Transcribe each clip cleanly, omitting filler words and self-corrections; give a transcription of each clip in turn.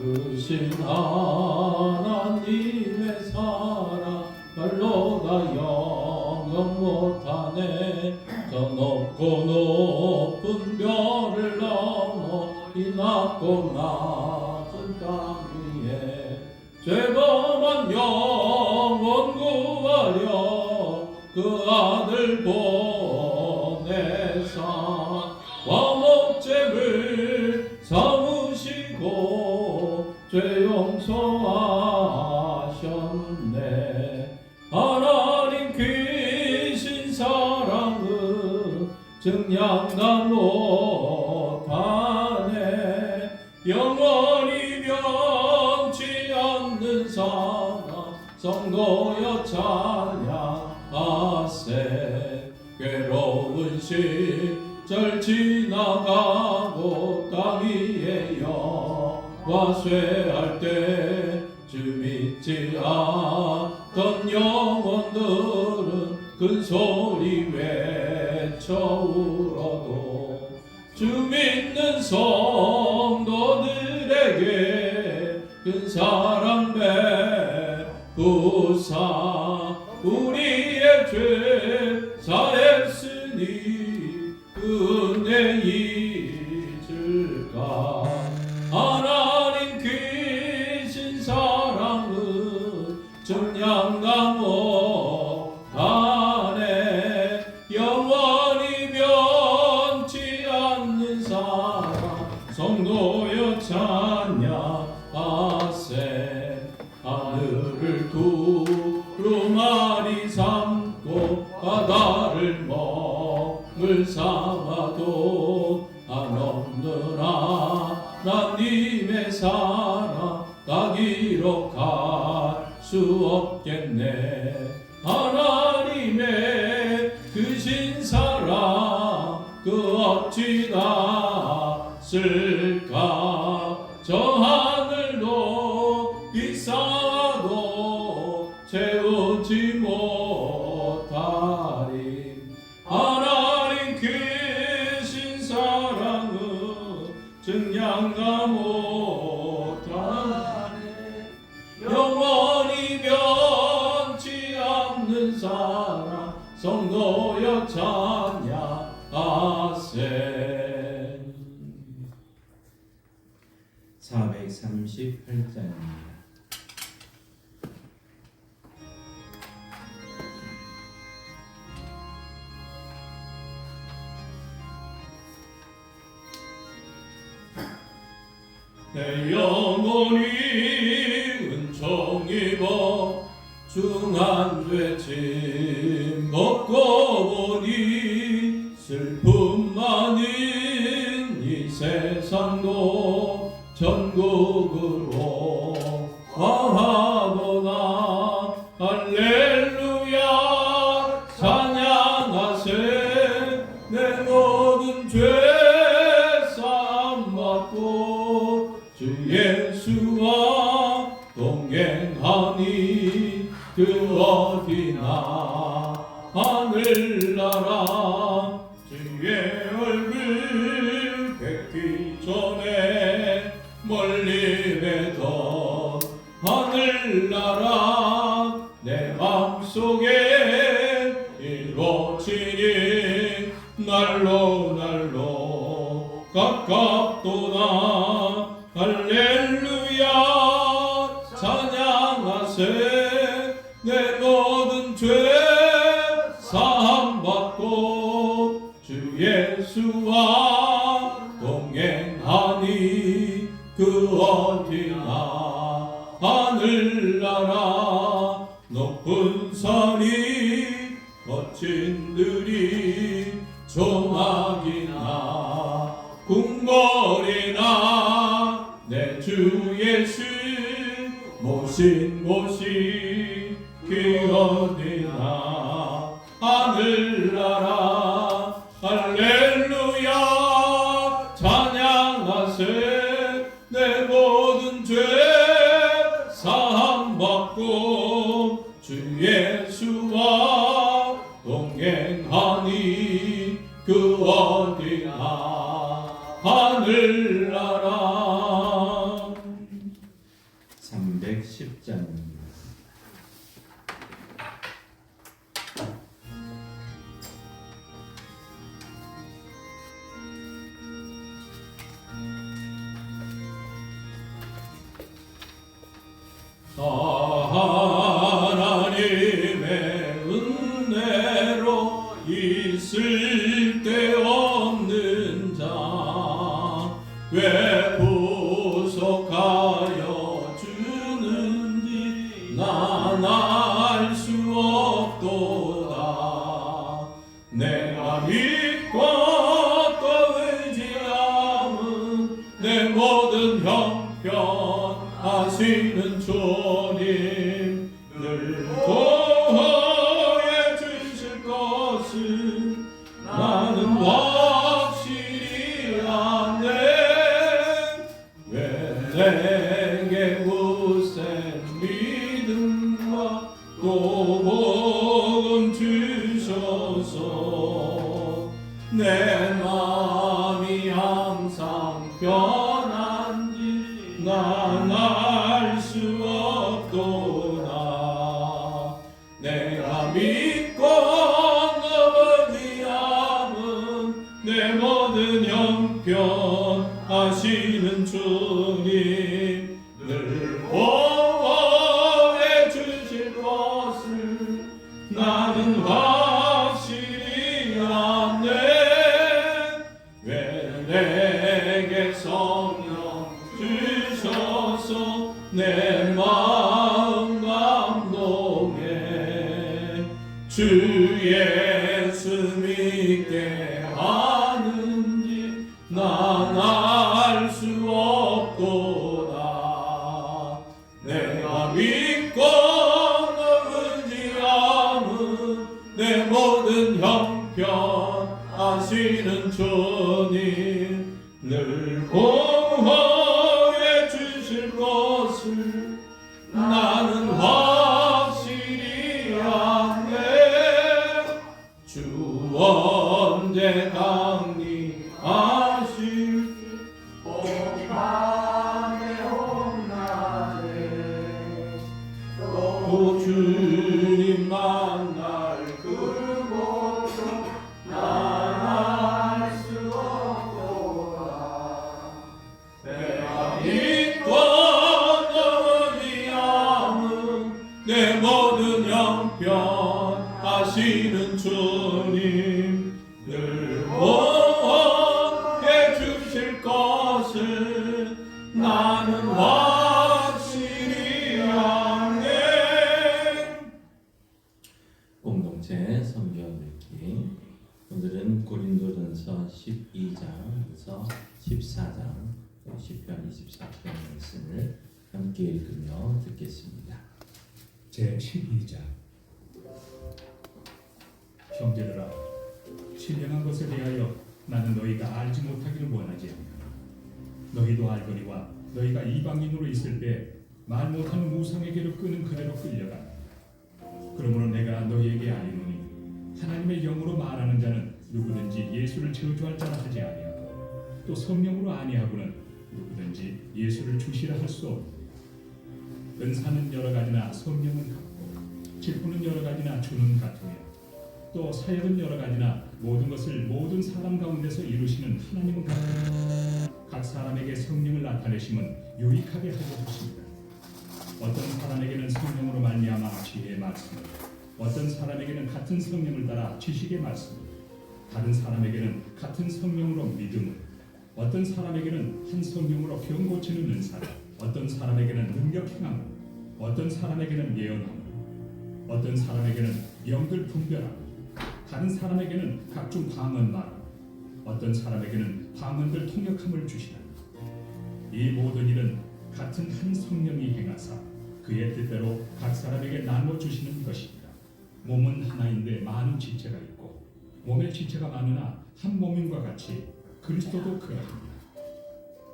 크신 하나님의 사랑 말로 다 영영 못하네. 저 높고 높은 별을 넘어 이 낮고 낮은 땅 위에 죄범한 영혼 구하려 그 아들 보내사 화목제물 삼으시고 죄 용서하셨네. 하나님 귀신 사랑은 증량다 못하네. 영원히 변치 않는 사랑 성도여 찬양하세. 괴로운 시절 지나가고 땅 위에 여호와 쇠할 때 주 믿지 않던 영혼들은 큰 소리 외쳐 울어도 주 믿는 성도들에게 큰 사랑 베푸사 우리의 죄 사했으니 그 은혜 잊을까. 하나님 귀신 사랑은 증량다 못하네. 영원히 변치 않는 사랑 성도여 찬양하세. 하늘을 두루마리 삼고 바다를 먹을 삼아도 한없는 하나님의 사랑 다 기록할 수 없겠네. 하나님의 크신 사랑 그 어찌 닿을까. 저 하늘도 빗사도 채우지 못하리. 하나님 크신 사랑은 증량다 못하네. 영원히 변치 않는 사랑 성도여 찬양하세. 438장입니다. 내 영혼이 은총 입어 중한 죄짐 벗고 보니 슬픔 많은 이 세상도 천국으로 가하도다. 할렐루야 찬양하세. 내 모든 죄 사함 받고 주 예수와 동행하니 그 어디나 하늘나라. 주의 얼굴 뵙기 전에 멀리 뵈던 하늘나라 내 맘속에 이루어지니 날로 날로 가깝도다. 할렐루야 찬양하세. 내 모든 죄 사함 받고 주 예수와 동행하니 그 어디나 하늘나라. 높은 산이 거친 들이 조막이나 궁궐이나 내 주 예수 모신 곳이 그 어디나 하늘나라. 할렐루야 찬양하세. 내 모든 죄 사함 받고 주 예수와 동행하니 그 어디나 하늘나라. 왜 구속하여 주는지 난 알 수 없도다. 내가 믿고 또 의지함은 내 모든 형편 하시는 주님 늘 보호해 주실 것을 나는 확실히 아네. 왜 내게 굳센 믿음과 또 복음 주셔서 내 마음이 항상 편한지 난 알 수 없도다. 내가 믿고 의지함은 내 모든 형편 하시는 주님 늘 보호해 주실 것을 나는 확실히 아네. 왜 내게 성령 주셔서 내 마음 감동해 주 예수 믿게 하는지 난 알 수 없도다. 내가 믿고 의지함은 내 모든 형편 하시는 주님 늘 보호해 주실 것을 나는 확실히 아네. 주 언제 강림하실지 밤에 온날에 또 주님 만날 그곳도 난 알 수 없도다. 내가 믿고 의지함은 내 모든 형편 하시는 주님 늘 보호해 주실 것을 나는 확실히 아네. 공동체 성경 읽기. 오늘은 고린도전서 12장에서 14장, 시편 24편 말씀을 함께 읽으며 듣겠습니다. 제 12장. 형제들아, 신령한 것에 대하여 나는 너희가 알지 못하기를 원하지 않노라. 너희도 알거니와 너희가 이방인으로 있을 때 말 못하는 우상에게로 끄는 그대로 끌려간다. 그러므로 내가 너희에게 알리노니 하나님의 영으로 말하는 자는 누구든지 예수를 저주할 자라 하지 아니하고 또 성령으로 아니하고는 누구든지 예수를 주시라 할 수 없고 은사는 여러 가지나 성령은 같고 직분은 여러 가지나 주는 같으며 또 사역은 여러 가지나 모든 것을 모든 사람 가운데서 이루시는 하나님은 같고 각 사람에게 성령을 나타내심은 유익하게 하려 하십니다. 어떤 사람에게는 성령으로 말미암아 지혜의 말씀을, 어떤 사람에게는 같은 성령을 따라 지식의 말씀을, 다른 사람에게는 같은 성령으로 믿음을, 어떤 사람에게는 한 성령으로 병 고치는 은사를, 어떤 사람에게는 능력 행함을, 어떤 사람에게는 예언함을, 어떤 사람에게는 영들 분별함을, 다른 사람에게는 각종 방언 말함을, 어떤 사람에게는 방언들 통역함을 주시라. 이 모든 일은 같은 한 성령이 행하사 그의 뜻대로 각 사람에게 나눠 주시는 것입니다. 몸은 하나인데 많은 지체가 있고 몸의 지체가 많으나 한 몸인과 같이 그리스도도 그러합니다.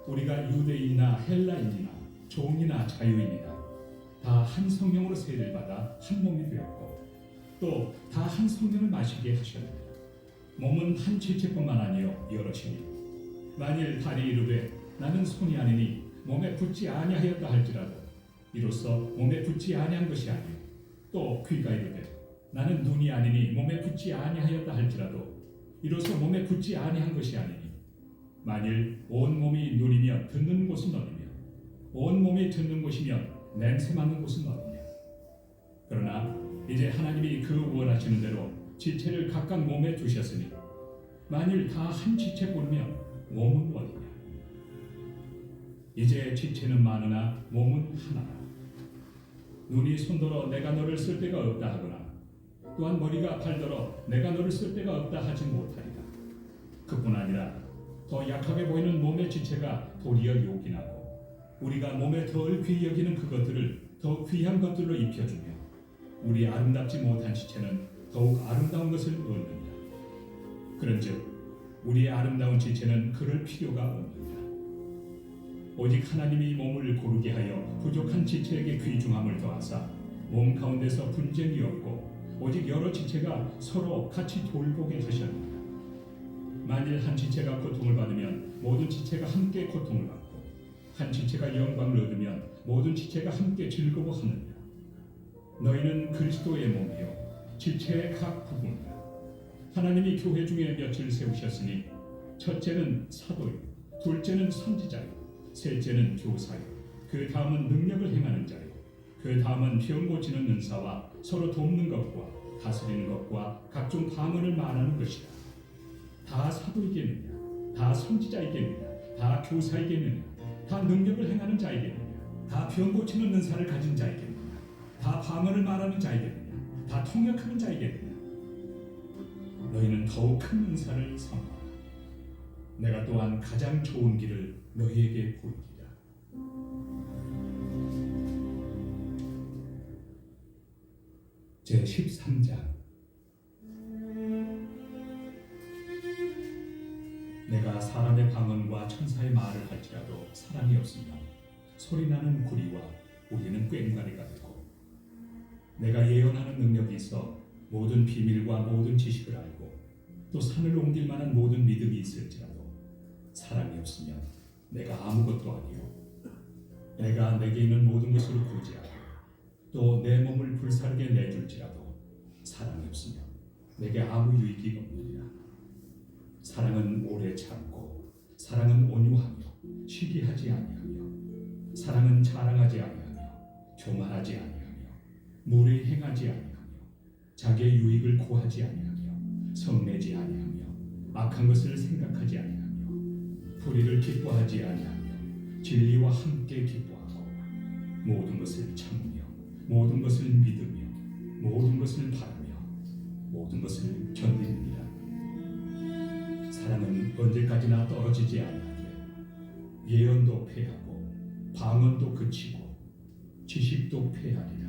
우리가 유대인이나 헬라인이나 종이나 자유인이나 다 한 성령으로 세례를 받아 한 몸이 되었고 또 다 한 성령을 마시게 하셨느니라. 몸은 한 지체뿐만 아니요 여럿이니 만일 발이 이르되 나는 손이 아니니 몸에 붙지 아니하였다 할지라도 이로써 몸에 붙지 아니한 것이 아니요 또 귀가 이르되 나는 눈이 아니니 몸에 붙지 아니하였다 할지라도 이로써 몸에 붙지 아니한 것이 아니니 만일 온 몸이 눈이면 듣는 곳은 어디며 온 몸이 듣는 곳이면 냄새 맡는 곳은 어디냐. 그러나 이제 하나님이 그 원하시는 대로 지체를 각각 몸에 두셨으니 만일 다 한 지체뿐이면 몸은 어디냐. 이제 지체는 많으나 몸은 하나라. 눈이 손들어 내가 너를 쓸 데가 없다 하거나 또한 머리가 팔더러 내가 너를 쓸 데가 없다 하지 못하리라. 그뿐 아니라 더 약하게 보이는 몸의 지체가 도리어 요긴하고 우리가 몸에 덜 귀히 여기는 그것들을 더 귀한 것들로 입혀주며 우리 아름답지 못한 지체는 더욱 아름다운 것을 얻느니라. 그런즉 우리의 아름다운 지체는 그럴 필요가 없느니라. 오직 하나님이 몸을 고르게 하여 부족한 지체에게 귀중함을 더하사 몸 가운데서 분쟁이 없고 오직 여러 지체가 서로 같이 돌보게 하셨느니라. 만일 한 지체가 고통을 받으면 모든 지체가 함께 고통을 받고 한 지체가 영광을 얻으면 모든 지체가 함께 즐거워하느니라. 너희는 그리스도의 몸이요 지체의 각 부분이라. 하나님이 교회 중에 몇을 세우셨으니 첫째는 사도요 둘째는 선지자요 셋째는 교사요 그 다음은 능력을 행하는 자요 그 다음은 병 고치는 은사와 서로 돕는 것과 다스리는 것과 각종 방언을 말하는 것이다. 다 사도이겠느냐 다 선지자이겠느냐 다 교사이겠느냐 다 능력을 행하는 자이겠느냐 다 병 고치는 은사를 가진 자이겠느냐 다 방언을 말하는 자이겠느냐 다 통역하는 자이겠느냐. 너희는 더욱 큰 은사를 삼아라. 내가 또한 가장 좋은 길을 너희에게 보이리라. 제 13장. 내가 사람의 방언과 천사의 말을 할지라도 사랑이 없으면 소리나는 구리와 우리는 꽹과리가 되고 내가 예언하는 능력이 있어 모든 비밀과 모든 지식을 알고 또 산을 옮길 만한 모든 믿음이 있을지라도 사랑이 없으면 내가 아무것도 아니요 내가 내게 있는 모든 것으로 구제하고 또 내 몸을 불사르게 내줄지라도 사랑이 없으면 내게 아무 유익이 없느니라. 사랑은 오래 참고 사랑은 온유하며 시기하지 아니하며 사랑은 자랑하지 아니하며 교만하지 아니하며 무례 행하지 아니하며 자기의 유익을 고하지 아니하며 성내지 아니하며 악한 것을 생각하지 아니하며 불의를 기뻐하지 아니하며 진리와 함께 기뻐하고 모든 것을 참으며 모든 것을 믿으며 모든 것을 바라며 모든 것을 견디느니라. 사랑은 언제까지나 떨어지지 아니하되 예언도 패하고 방언도 그치고 지식도 패하리라.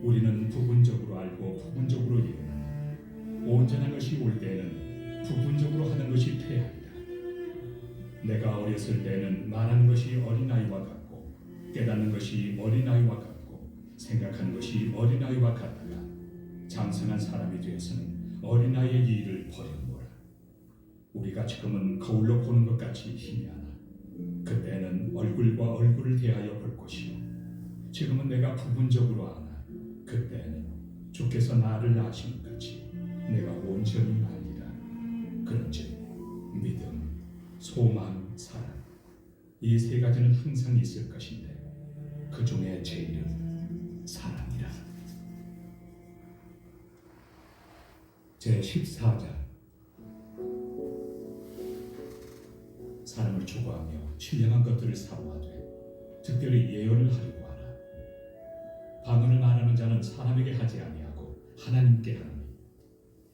우리는 부분적으로 알고 부분적으로 예언하니 온전한 것이 올 때에는 부분적으로 하는 것이 패하리라. 내가 어렸을 때는 말하는 것이 어린아이와 같고 깨닫는 것이 어린아이와 같고 생각하는 것이 어린아이와 같다가 장성한 사람이 되어서는 어린아이의 일을 버렸노라. 우리가 지금은 거울로 보는 것 같이 희미하나 그때는 얼굴과 얼굴을 대하여 볼 것이요 지금은 내가 부분적으로 아나 그때는 주께서 나를 아시는 같이 내가 온전히 알리라. 그런즉 믿음, 소망, 사랑 이 세 가지는 항상 있을 것인데 그 중에 제일은 사랑이라. 제 14장. 사람을 추구하며 신령한 것들을 사모하되 특별히 예언을 하려고 하라. 방언을 말하는 자는 사람에게 하지 아니하고 하나님께 하나니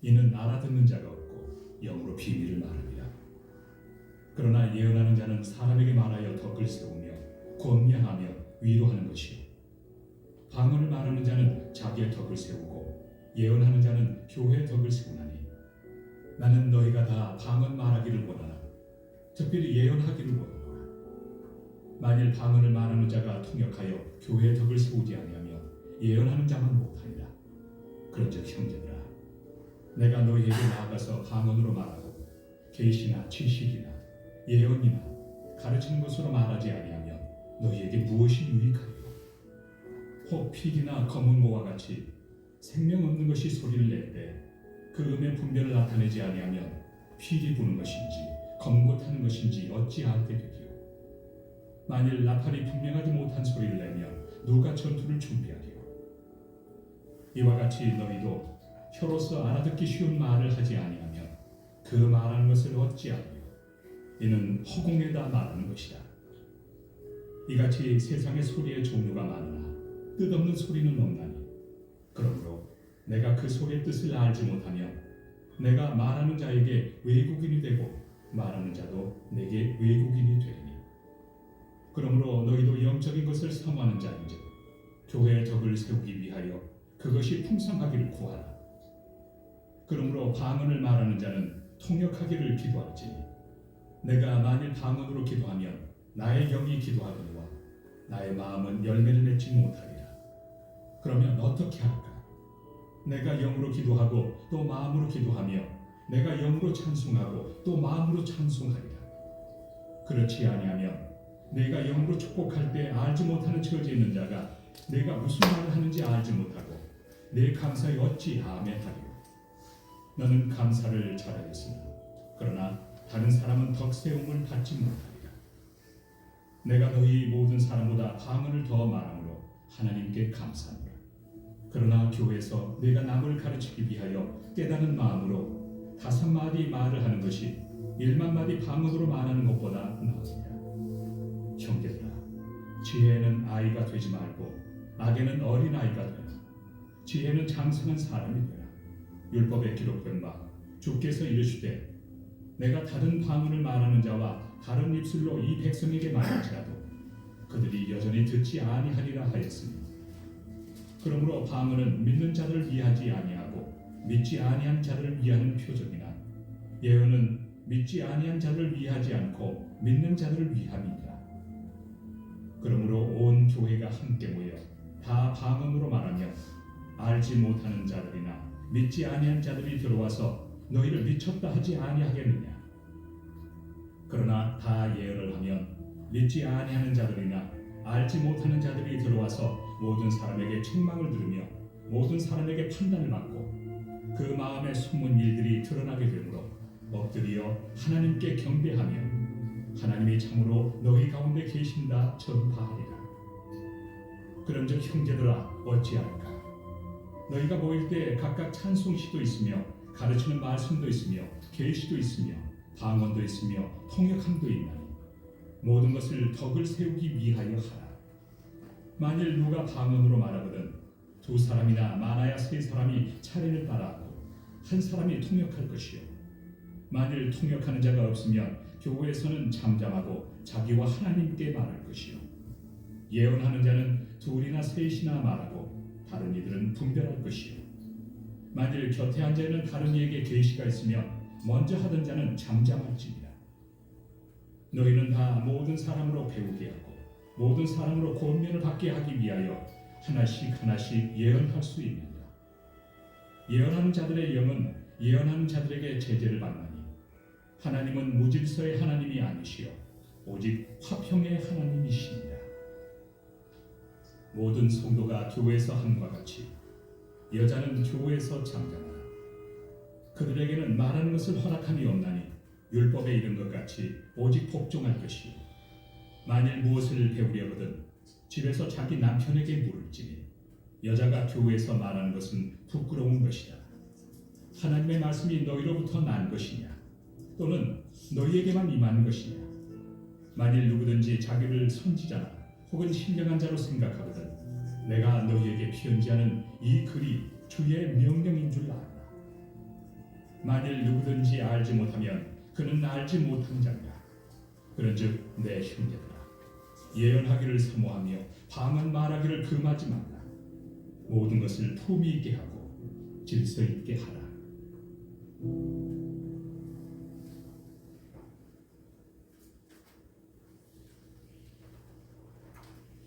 이는 알아듣는 자가 없고 영으로 비밀을 말하리라. 그러나 예언하는 자는 사람에게 말하여 덕을 세우며 권면하며 위로하는 것이요 방언을 말하는 자는 자기의 덕을 세우고 예언하는 자는 교회의 덕을 세우나니 나는 너희가 다 방언 말하기를 원하나 특별히 예언하기를 원하노라. 만일 방언을 말하는 자가 통역하여 교회의 덕을 세우지 아니하며 예언하는 자만 못하리라. 그런즉 형제들아 내가 너희에게 나아가서 방언으로 말하고 계시나 지식이나 예언이나 가르치는 것으로 말하지 아니하면 너희에게 무엇이 유익하리요? 혹 필이나 검은 모와 같이 생명 없는 것이 소리를 낼 때 그 음의 분별을 나타내지 아니하면 필이 부는 것인지 검고타는 것인지 어찌 알게 되리요? 만일 나팔이 분명하지 못한 소리를 내면 누가 전투를 준비하리요? 이와 같이 너희도 혀로서 알아듣기 쉬운 말을 하지 아니하면 그 말하는 것을 어찌 알리요? 이는 허공에다 말하는 것이라. 이같이 세상의 소리의 종류가 많으나 뜻없는 소리는 없나니 그러므로 내가 그 소리의 뜻을 알지 못하며 내가 말하는 자에게 외국인이 되고 말하는 자도 내게 외국인이 되리니 그러므로 너희도 영적인 것을 사모하는 자인즉 교회의 덕을 세우기 위하여 그것이 풍성하기를 구하라. 그러므로 방언을 말하는 자는 통역하기를 기도할지니 내가 만일 방언으로 기도하면 나의 영이 기도하거니와 나의 마음은 열매를 맺지 못하리라. 그러면 어떻게 할까? 내가 영으로 기도하고 또 마음으로 기도하며 내가 영으로 찬송하고 또 마음으로 찬송하리라. 그렇지 아니하면 내가 영으로 축복할 때 알지 못하는 처지에 있는 자가 내가 무슨 말을 하는지 알지 못하고 내 감사에 어찌 아멘하리요. 너는 감사를 잘하였으나 그러나 다른 사람은 덕세움을 받지 못하리라. 내가 너희 모든 사람보다 방언을 더 말함으로 하나님께 감사하노라. 그러나 교회에서 내가 남을 가르치기 위하여 깨닫는 마음으로 5마디 말을 하는 것이 1만마디 방언으로 말하는 것보다 나으니라. 형제들아, 지혜는 아이가 되지 말고 악에는 어린아이가 되라. 지혜는 장성한 사람이 되라. 율법에 기록된 바 주께서 이르시되 내가 다른 방언을 말하는 자와 다른 입술로 이 백성에게 말할지라도 그들이 여전히 듣지 아니하리라 하였으니 그러므로 방언은 믿는 자들을 위하지 아니하고 믿지 아니한 자들을 위하는 표적이나 예언은 믿지 아니한 자들을 위하지 않고 믿는 자들을 위함이니라. 그러므로 온 교회가 함께 모여 다 방언으로 말하며 알지 못하는 자들이나 믿지 아니한 자들이 들어와서 너희를 미쳤다 하지 아니하겠느냐. 그러나 다 예언을 하면 믿지 아니하는 자들이나 알지 못하는 자들이 들어와서 모든 사람에게 책망을 들으며 모든 사람에게 판단을 받고 그 마음의 숨은 일들이 드러나게 되므로 엎드려 하나님께 경배하며 하나님이 참으로 너희 가운데 계신다 전파하리라. 그런즉 형제들아 어찌할까? 너희가 모일 때 각각 찬송시도 있으며 가르치는 말씀도 있으며 계시도 있으며 방언도 있으며 통역함도 있나니 모든 것을 덕을 세우기 위하여 하라. 만일 누가 방언으로 말하거든 2사람이나 많아야 3사람이 차례를 따라하고 한 사람이 통역할 것이요 만일 통역하는 자가 없으면 교회에서는 잠잠하고 자기와 하나님께 말할 것이요 예언하는 자는 2이나 3이나 말하고 다른 이들은 분별할 것이요 만일 곁에 앉아 있는 다른 이에게 계시가 있으면 먼저 하던 자는 잠잠할지니라. 너희는 다 모든 사람으로 배우게 하고 모든 사람으로 권면을 받게 하기 위하여 하나씩 하나씩 예언할 수 있느니라. 예언하는 자들의 영은 예언하는 자들에게 제재를 받나니 하나님은 무질서의 하나님이 아니시요 오직 화평의 하나님이시니라. 모든 성도가 교회에서 함과 같이 여자는 교회에서 잠잠하라. 그들에게는 말하는 것을 허락함이 없나니 율법에 이른 것 같이 오직 복종할 것이요 만일 무엇을 배우려거든 집에서 자기 남편에게 물을지니 여자가 교회에서 말하는 것은 부끄러운 것이라. 하나님의 말씀이 너희로부터 난 것이냐 또는 너희에게만 임한 것이냐. 만일 누구든지 자기를 선지자나 혹은 신령한 자로 생각하거든 내가 너희에게 편지하는 이 글이 주의 명령인 줄 알라. 만일 누구든지 알지 못하면 그는 알지 못한 자니라. 그런즉 내 형제들아 예언하기를 사모하며 방언 말하기를 금하지 말라. 모든 것을 품위 있게 하고 질서 있게 하라.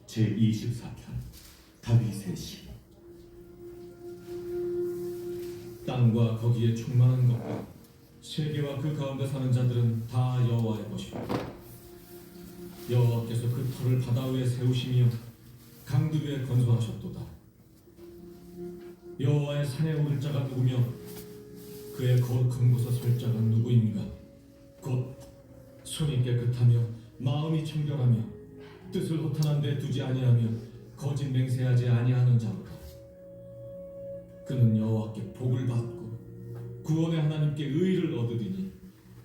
제24편 다윗의 시. 땅과 거기에 충만한 것과 세계와 그 가운데 사는 자들은 다 여호와의 것이고 여호와께서 그 터를 바다 위에 세우시며 강들 위에 건설하셨도다. 여호와의 산에 오를 자가 누구며 그의 거룩한 곳에 설 자가 누구인가? 곧 손이 깨끗하며 마음이 청결하며 뜻을 허탄한 데 두지 아니하며 거짓 맹세하지 아니하는 자로다. 그는 여호와께 복을 받고 구원의 하나님께 의를 얻으리니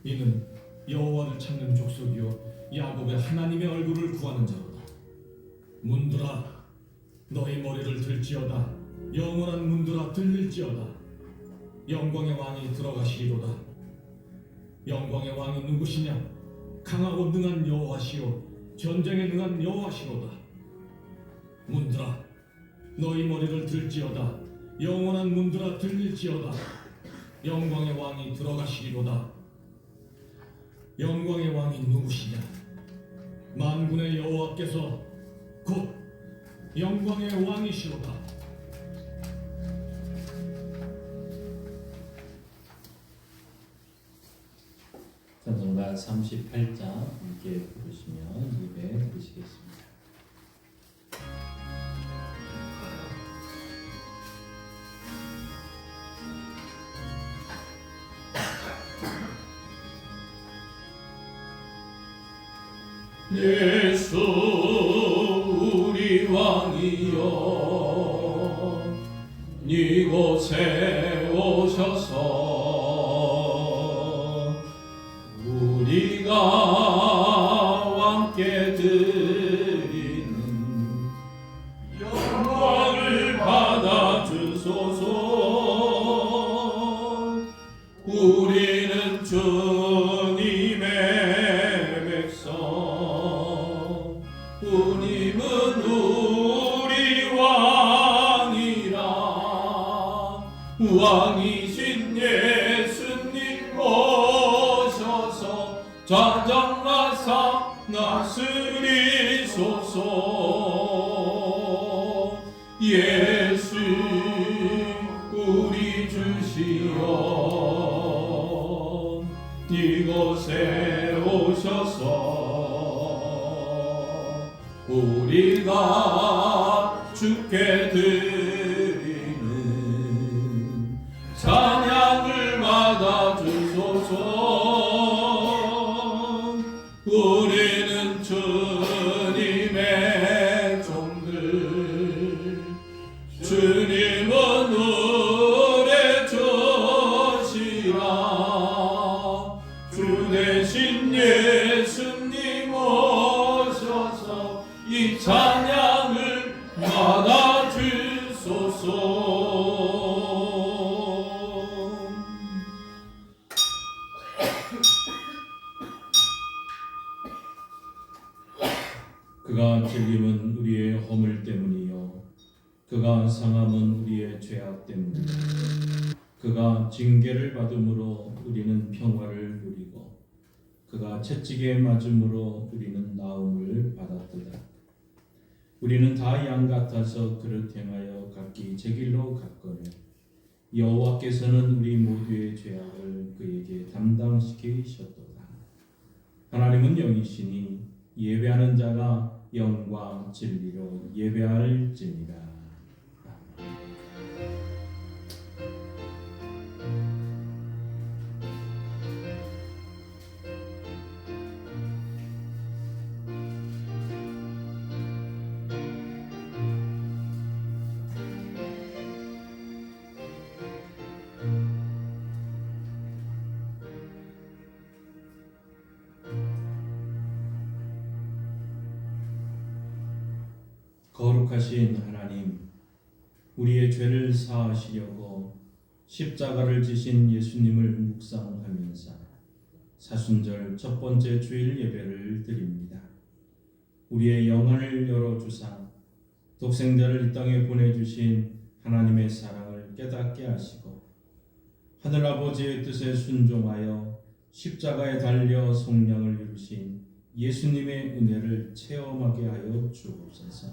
이는 여호와를 찾는 족속이요 야곱의 하나님의 얼굴을 구하는 자로다. 문들아 너희 머리를 들지어다. 영원한 문들아 들릴지어다. 영광의 왕이 들어가시리로다. 영광의 왕이 누구시냐? 강하고 능한 여호와시요 전쟁에 능한 여호와시로다. 문들아 너희 머리를 들지어다. 영원한 문들아 들릴지어다. 영광의 왕이 들어가시리로다. 영광의 왕이 누구시냐? 만군의 여호와께서 곧 영광의 왕이시로다. 찬송가 38장 함께 부르시면 예배 드리시겠습니다. 예수 우리 왕이여 이곳에 오셔서 우리가 왕께 드리는 영광을 받아 주소서. 우리는 주님의 백성, 주님은 우리 왕이라. 왕이신 예수님 오셔서 좌정하사 나으리소서. 예수 우리 주시여 이곳에 오셔서 우리가 주께 드리는 찬양을 받아 주소서. 우리는 주님의 종들, 주님은 우리 주시라. 주 대신 예수님 오셔서 이 찬양을 받아 주소서. 그가 질림은 우리의 허물 때문이요 그가 상함은 우리의 죄악 때문이요 그가 징계를 받음으로 우리는 평화를 누리고 그가 채찍에 맞음으로 우리는 나음을 받았도다. 우리는 다 양 같아서 그릇 행하여 각기 제 길로 갔거늘 여호와께서는 우리 모두의 죄악을 그에게 담당시키셨도다. 하나님은 영이시니 예배하는 자가 영과 진리로 예배할지니라. 거룩하신 하나님, 우리의 죄를 사하시려고 십자가를 지신 예수님을 묵상하면서 사순절 첫 번째 주일 예배를 드립니다. 우리의 영혼을 열어주사 독생자를 이 땅에 보내주신 하나님의 사랑을 깨닫게 하시고 하늘아버지의 뜻에 순종하여 십자가에 달려 속량을 이루신 예수님의 은혜를 체험하게 하여 주옵소서.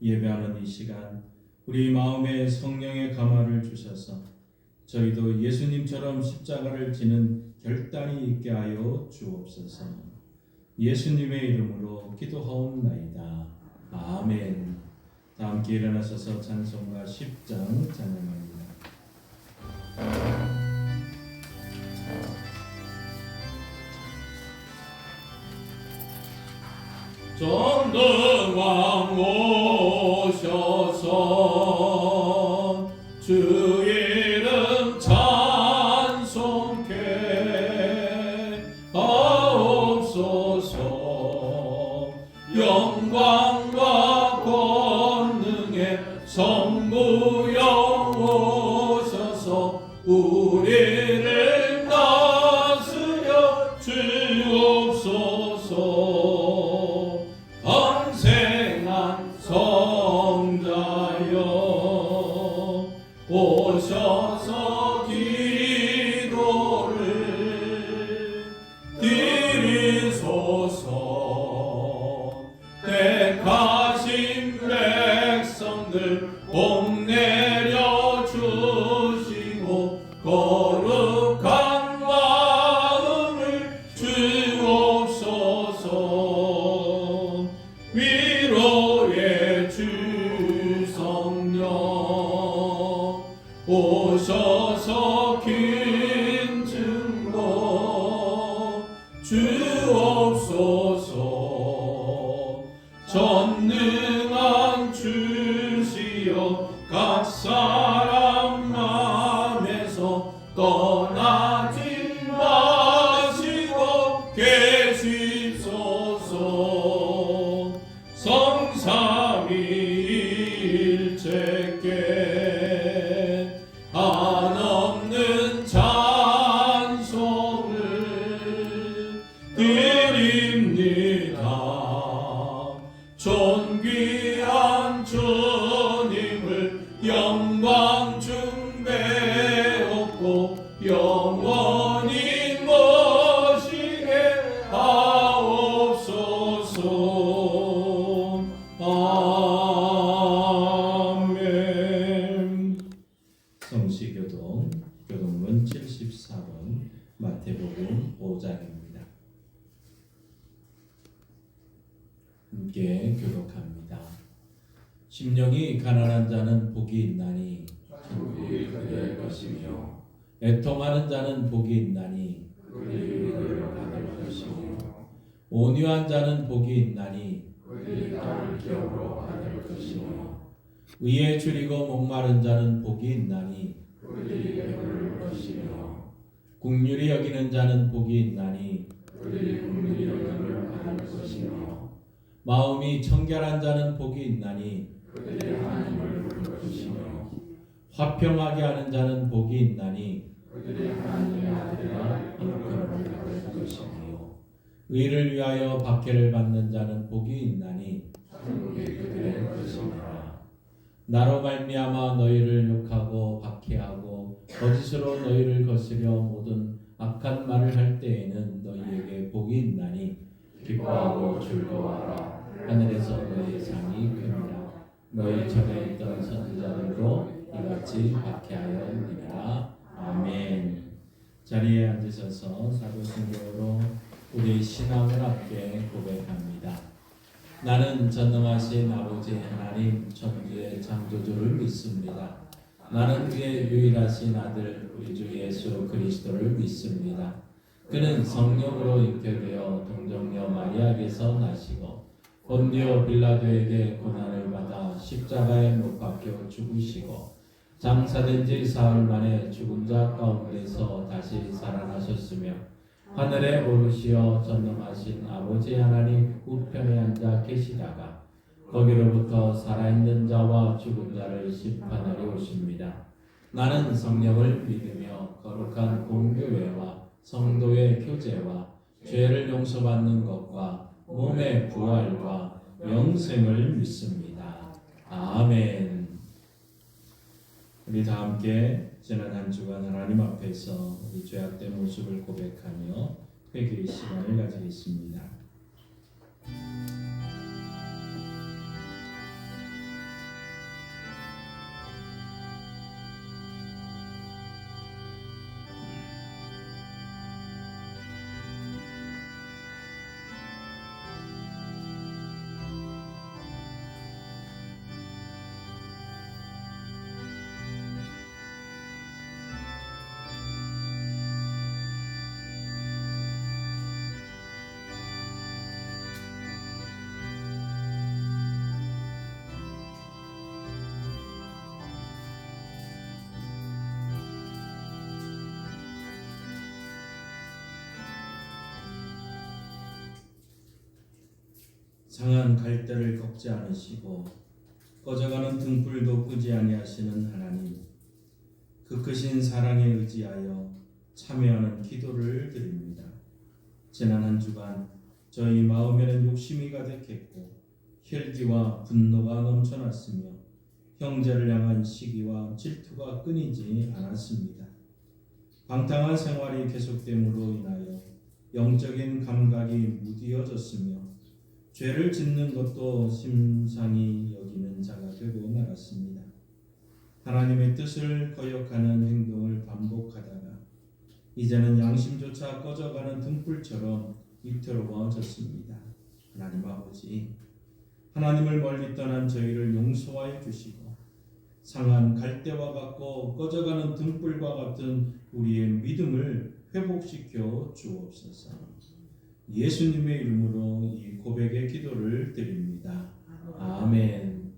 예배하는 이 시간 우리 마음에 성령의 감화를 주셔서 저희도 예수님처럼 십자가를 지는 결단이 있게 하여 주옵소서. 예수님의 이름으로 기도하옵나이다. 아멘. 다 함께 일어나셔서 찬송가 10장 찬양합니다. 전능왕 오셔서 주 이름 찬송케 하옵소서. 영광과 전능한 주시여 각 사람 마음에서 떠나지 마시고 계시소서. 성삼위일체께 한없는 찬송을 드립니다. 존귀한 주님을 영광 중배옵고 영원히 모시게 하옵소서. 아멘. 성시교동 교동문 74번 마태복음 5장입니다. 함께 교독합니다. 심령이 가난한 자는 복이 있나니 천국이 그의 것이며 애통하는 자는 복이 있나니 그들이 그를 받을 것이며 온유한 자는 복이 있나니 그들이 나를 기업으로 받을 것이며 의에 줄이고 목마른 자는 복이 있나니 그들이 배부를 것이며 긍휼히 여기는 자는 복이 있나니 그들이 긍휼히 여김을 받을 것이며 마음이 청결한 자는 복이 있나니 그들이 하나님을 부를 것이며 화평하게 하는 자는 복이 있나니 그들이 하나님의 아들이라 일컬음을 받을 것이며 의를 위하여 박해를 받는 자는 복이 있나니 천국이 그들의 것이니라. 나로 말미암아 너희를 욕하고 박해하고 거짓으로 너희를 거스려 모든 악한 말을 할 때에는 너희에게 복이 있나니 기뻐하고 즐거워하라. 하늘에서 너희의 상이 큽니다. 너희 전에 있던 선지자들도 이같이 박해하였느니라. 아멘. 자리에 앉으셔서 사도신경으로 우리 신앙을 함께 고백합니다. 나는 전능하신 아버지 하나님 천주의 창조주를 믿습니다. 나는 그의 유일하신 아들 우리 주 예수 그리스도를 믿습니다. 그는 성령으로 잉태되어 동정녀 마리아에게서 나시고 본디오 빌라도에게 고난을 받아 십자가에 못 박혀 죽으시고 장사된 지 사흘 만에 죽은 자 가운데서 다시 살아나셨으며 하늘에 오르시어 전능하신 아버지 하나님 우편에 앉아 계시다가 거기로부터 살아있는 자와 죽은 자를 심판하려 오십니다. 나는 성령을 믿으며 거룩한 공교회와 성도의 교제와 죄를 용서받는 것과 몸의 부활과 영생을 믿습니다. 아멘. 우리 다 함께 지난 한 주간 하나님 앞에서 우리 죄악된 모습을 고백하며 회개의 시간을 가지겠습니다. 상한 갈대를 꺾지 않으시고 꺼져가는 등불도 끄지 아니하시는 하나님, 그 크신 사랑에 의지하여 참여하는 기도를 드립니다. 지난 한 주간 저희 마음에는 욕심이 가득했고 혈기와 분노가 넘쳐났으며 형제를 향한 시기와 질투가 끊이지 않았습니다. 방탕한 생활이 계속됨으로 인하여 영적인 감각이 무디어졌으며 죄를 짓는 것도 심상히 여기는 자가 되고 말았습니다. 하나님의 뜻을 거역하는 행동을 반복하다가 이제는 양심조차 꺼져가는 등불처럼 위태로워졌습니다. 하나님 아버지, 하나님을 멀리 떠난 저희를 용서하여 주시고 상한 갈대와 같고 꺼져가는 등불과 같은 우리의 믿음을 회복시켜 주옵소서. 예수님의 이름으로 이 고백의 기도를 드립니다. 아멘.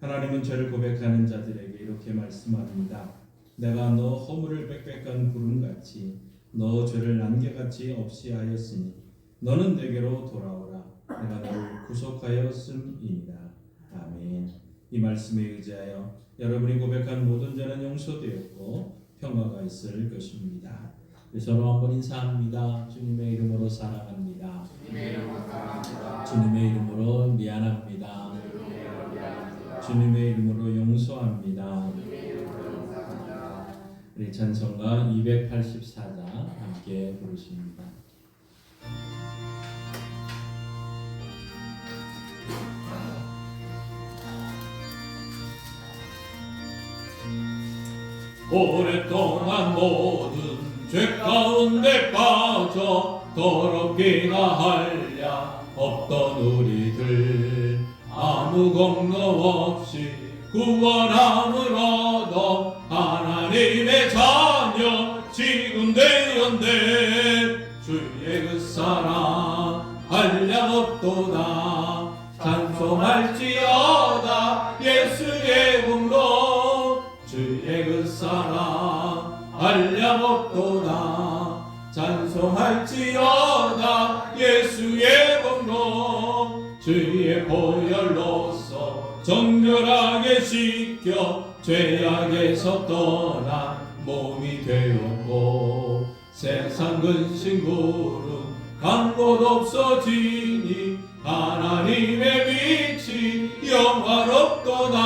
하나님은 저를 고백하는 자들에게 이렇게 말씀합니다. 내가 너 허물을 빽빽한 구름같이 너 죄를 안개같이 없이 하였으니 너는 내게로 돌아오라. 내가 너를 구속하였음이니라. 아멘. 이 말씀에 의지하여 여러분이 고백한 모든 죄는 용서되었고 평화가 있을 것입니다. 서로 한번 인사합니다. 주님의 이름으로 사랑합니다. 주님의 이름으로 미안합니다. 주님의 이름으로 용서합니다. 우리 찬송가 284장 함께 부르십니다. 오랫동안 모든 죄 가운데 빠져 더럽기나 할랴 없던 우리들 아무 공로 없이 구원함을 얻어 하나님의 자녀 지금 되었네. 주의 그 사랑 한량 없도다. 찬송할지어다 예수의 공로. 주의 그 사랑 한량 없도다. 찬송할지어다 예수의 공로. 주의 보혈로서 정결하게 씻겨 죄악에서 떠나 몸이 되었고 세상 근심 구름 간 곳 없어지니 하나님의 빛이 영화롭도다.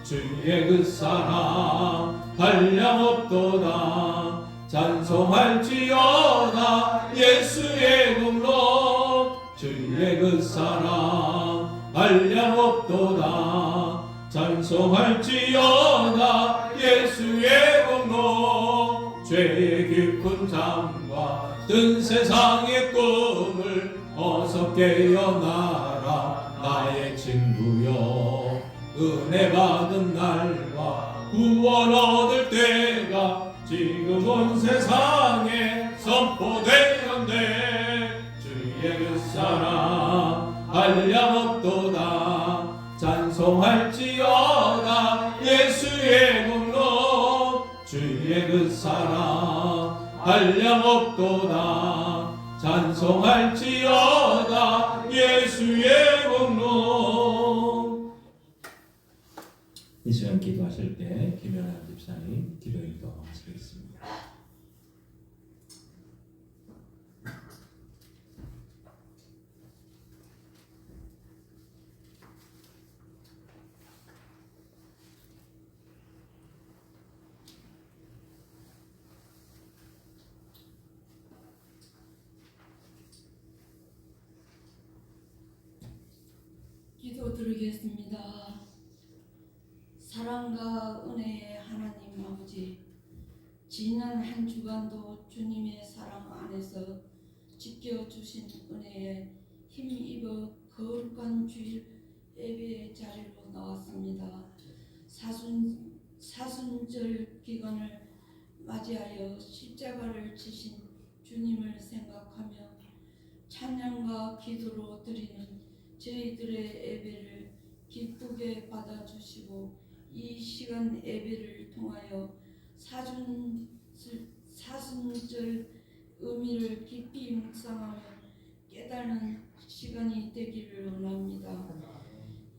주의 그 사랑 한량 없도다. 찬송할지어다 예수의 공로. 주의 그 사랑 한량 없도다. 찬송할지어다 예수의 공로. 죄의 깊은 잠과 뜬 세상의 꿈을 어서 깨어나라 나의 친구여. 은혜 받은 날과 구원 얻을 때가 지금 온 세상에 선포되었네. 주의 그 사랑 한량 없도다. 찬송할지어다 예수의 공로. 주의 그 사랑 한량 없도다. 찬송할지어다 예수의 공로. 이 시간 기도하실 때 김연아 집사님 기도 인도하시겠습니다. 기도 드리겠습니다. 사랑과 은혜의 하나님 아버지, 지난 한 주간도 주님의 사랑 안에서 지켜주신 은혜에 힘입어 거룩한 주일 예배의 자리로 나왔습니다. 사순절 기간을 맞이하여 십자가를 지신 주님을 생각하며 찬양과 기도로 드리는 저희들의 예배를 기쁘게 받아주시고 이 시간 예배를 통하여 사순절 의미를 깊이 묵상하며 깨닫는 시간이 되기를 원합니다.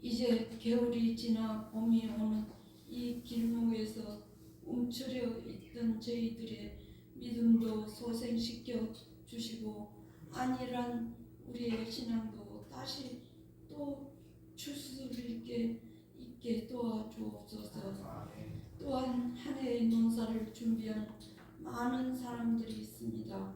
이제 겨울이 지나 봄이 오는 이 길목에서 움츠려 있던 저희들의 믿음도 소생시켜 주시고 안일한 우리의 신앙도 다시 또 추스리게 있게 도와주옵소서. 또한 한 해의 논사를 준비한 많은 사람들이 있습니다.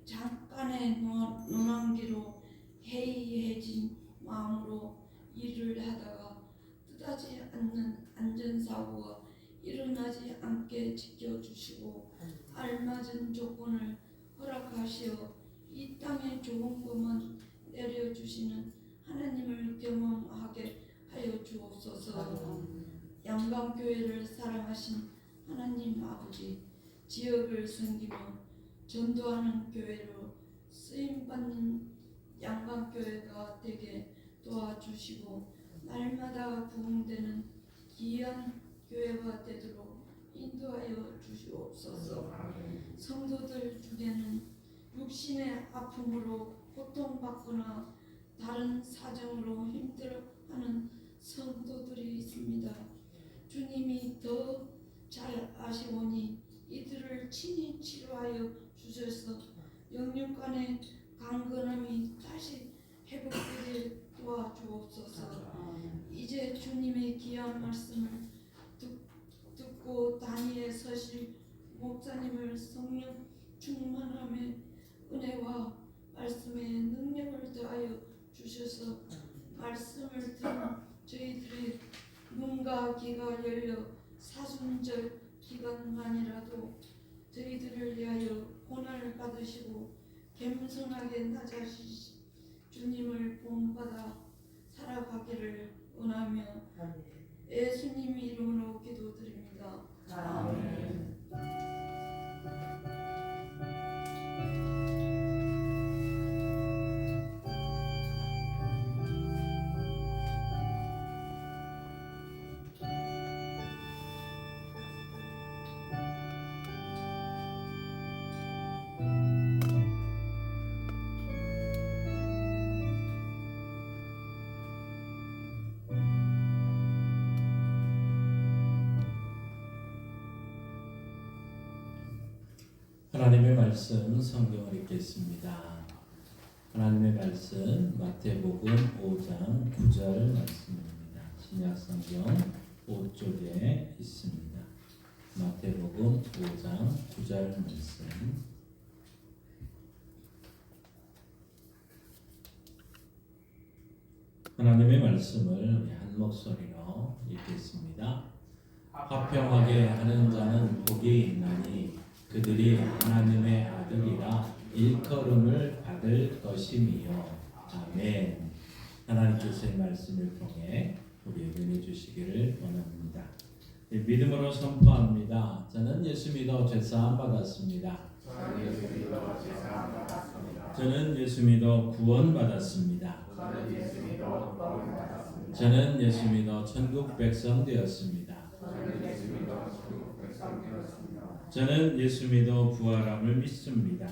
잠깐의 논한기로 해이해진 마음으로 일을 하다가 뜻하지 않는 안전사고가 일어나지 않게 지켜주시고 알맞은 조건을 허락하시어 이 땅에 좋은 것만 내려주시는 하나님을 경험하게 하여 주옵소서. 양강교회를 사랑하신 하나님 아버지, 지역을 섬기며 전도하는 교회로 쓰임받는 양강교회가 되게 도와주시고 날마다 부흥되는 귀한 교회가 되도록 인도하여 주시옵소서. 성도들 중에는 육신의 아픔으로 고통받거나 다른 사정으로 힘들어하는 성도들이 있습니다. 주님이 더 잘 아시오니 이들을 친히 치료하여 주셔서 영육 간의 강건함이 다시 회복되게 도와주옵소서. 이제 주님의 귀한 말씀을 듣고 단위에 서실 목사님을 성령 충만함의 은혜와 말씀의 능력을 더하여 주셔서 말씀을 들은 저희들의 눈과 귀가 열려 사순절 기간만이라도 저희들을 위하여 고난을 받으시고 겸손하게 낮아지시 주님을 본받아 살아가기를 원하며 예수님 이름으로 기도드립니다. 아멘. 하나님의 말씀 성경을 읽겠습니다. 하나님의 말씀 마태복음 5장 9절 말씀입니다. 신약 성경 5쪽에 있습니다. 마태복음 5장 9절 말씀. 하나님의 말씀을 우리 한 목소리로 읽겠습니다. 화평하게 하는 자는 복이 있나니 그들이 하나님의 아들이라 일컬음을 받을 것임이요. 아멘. 하나님께서의 말씀을 통해 우리에게 은혜 주시기를 원합니다. 믿음으로 선포합니다. 저는 예수 믿어 죄사함 받았습니다. 저는 예수 믿어 구원 받았습니다. 저는 예수 믿어 천국 백성 되었습니다. 저는 예수 믿어 부활함을 믿습니다.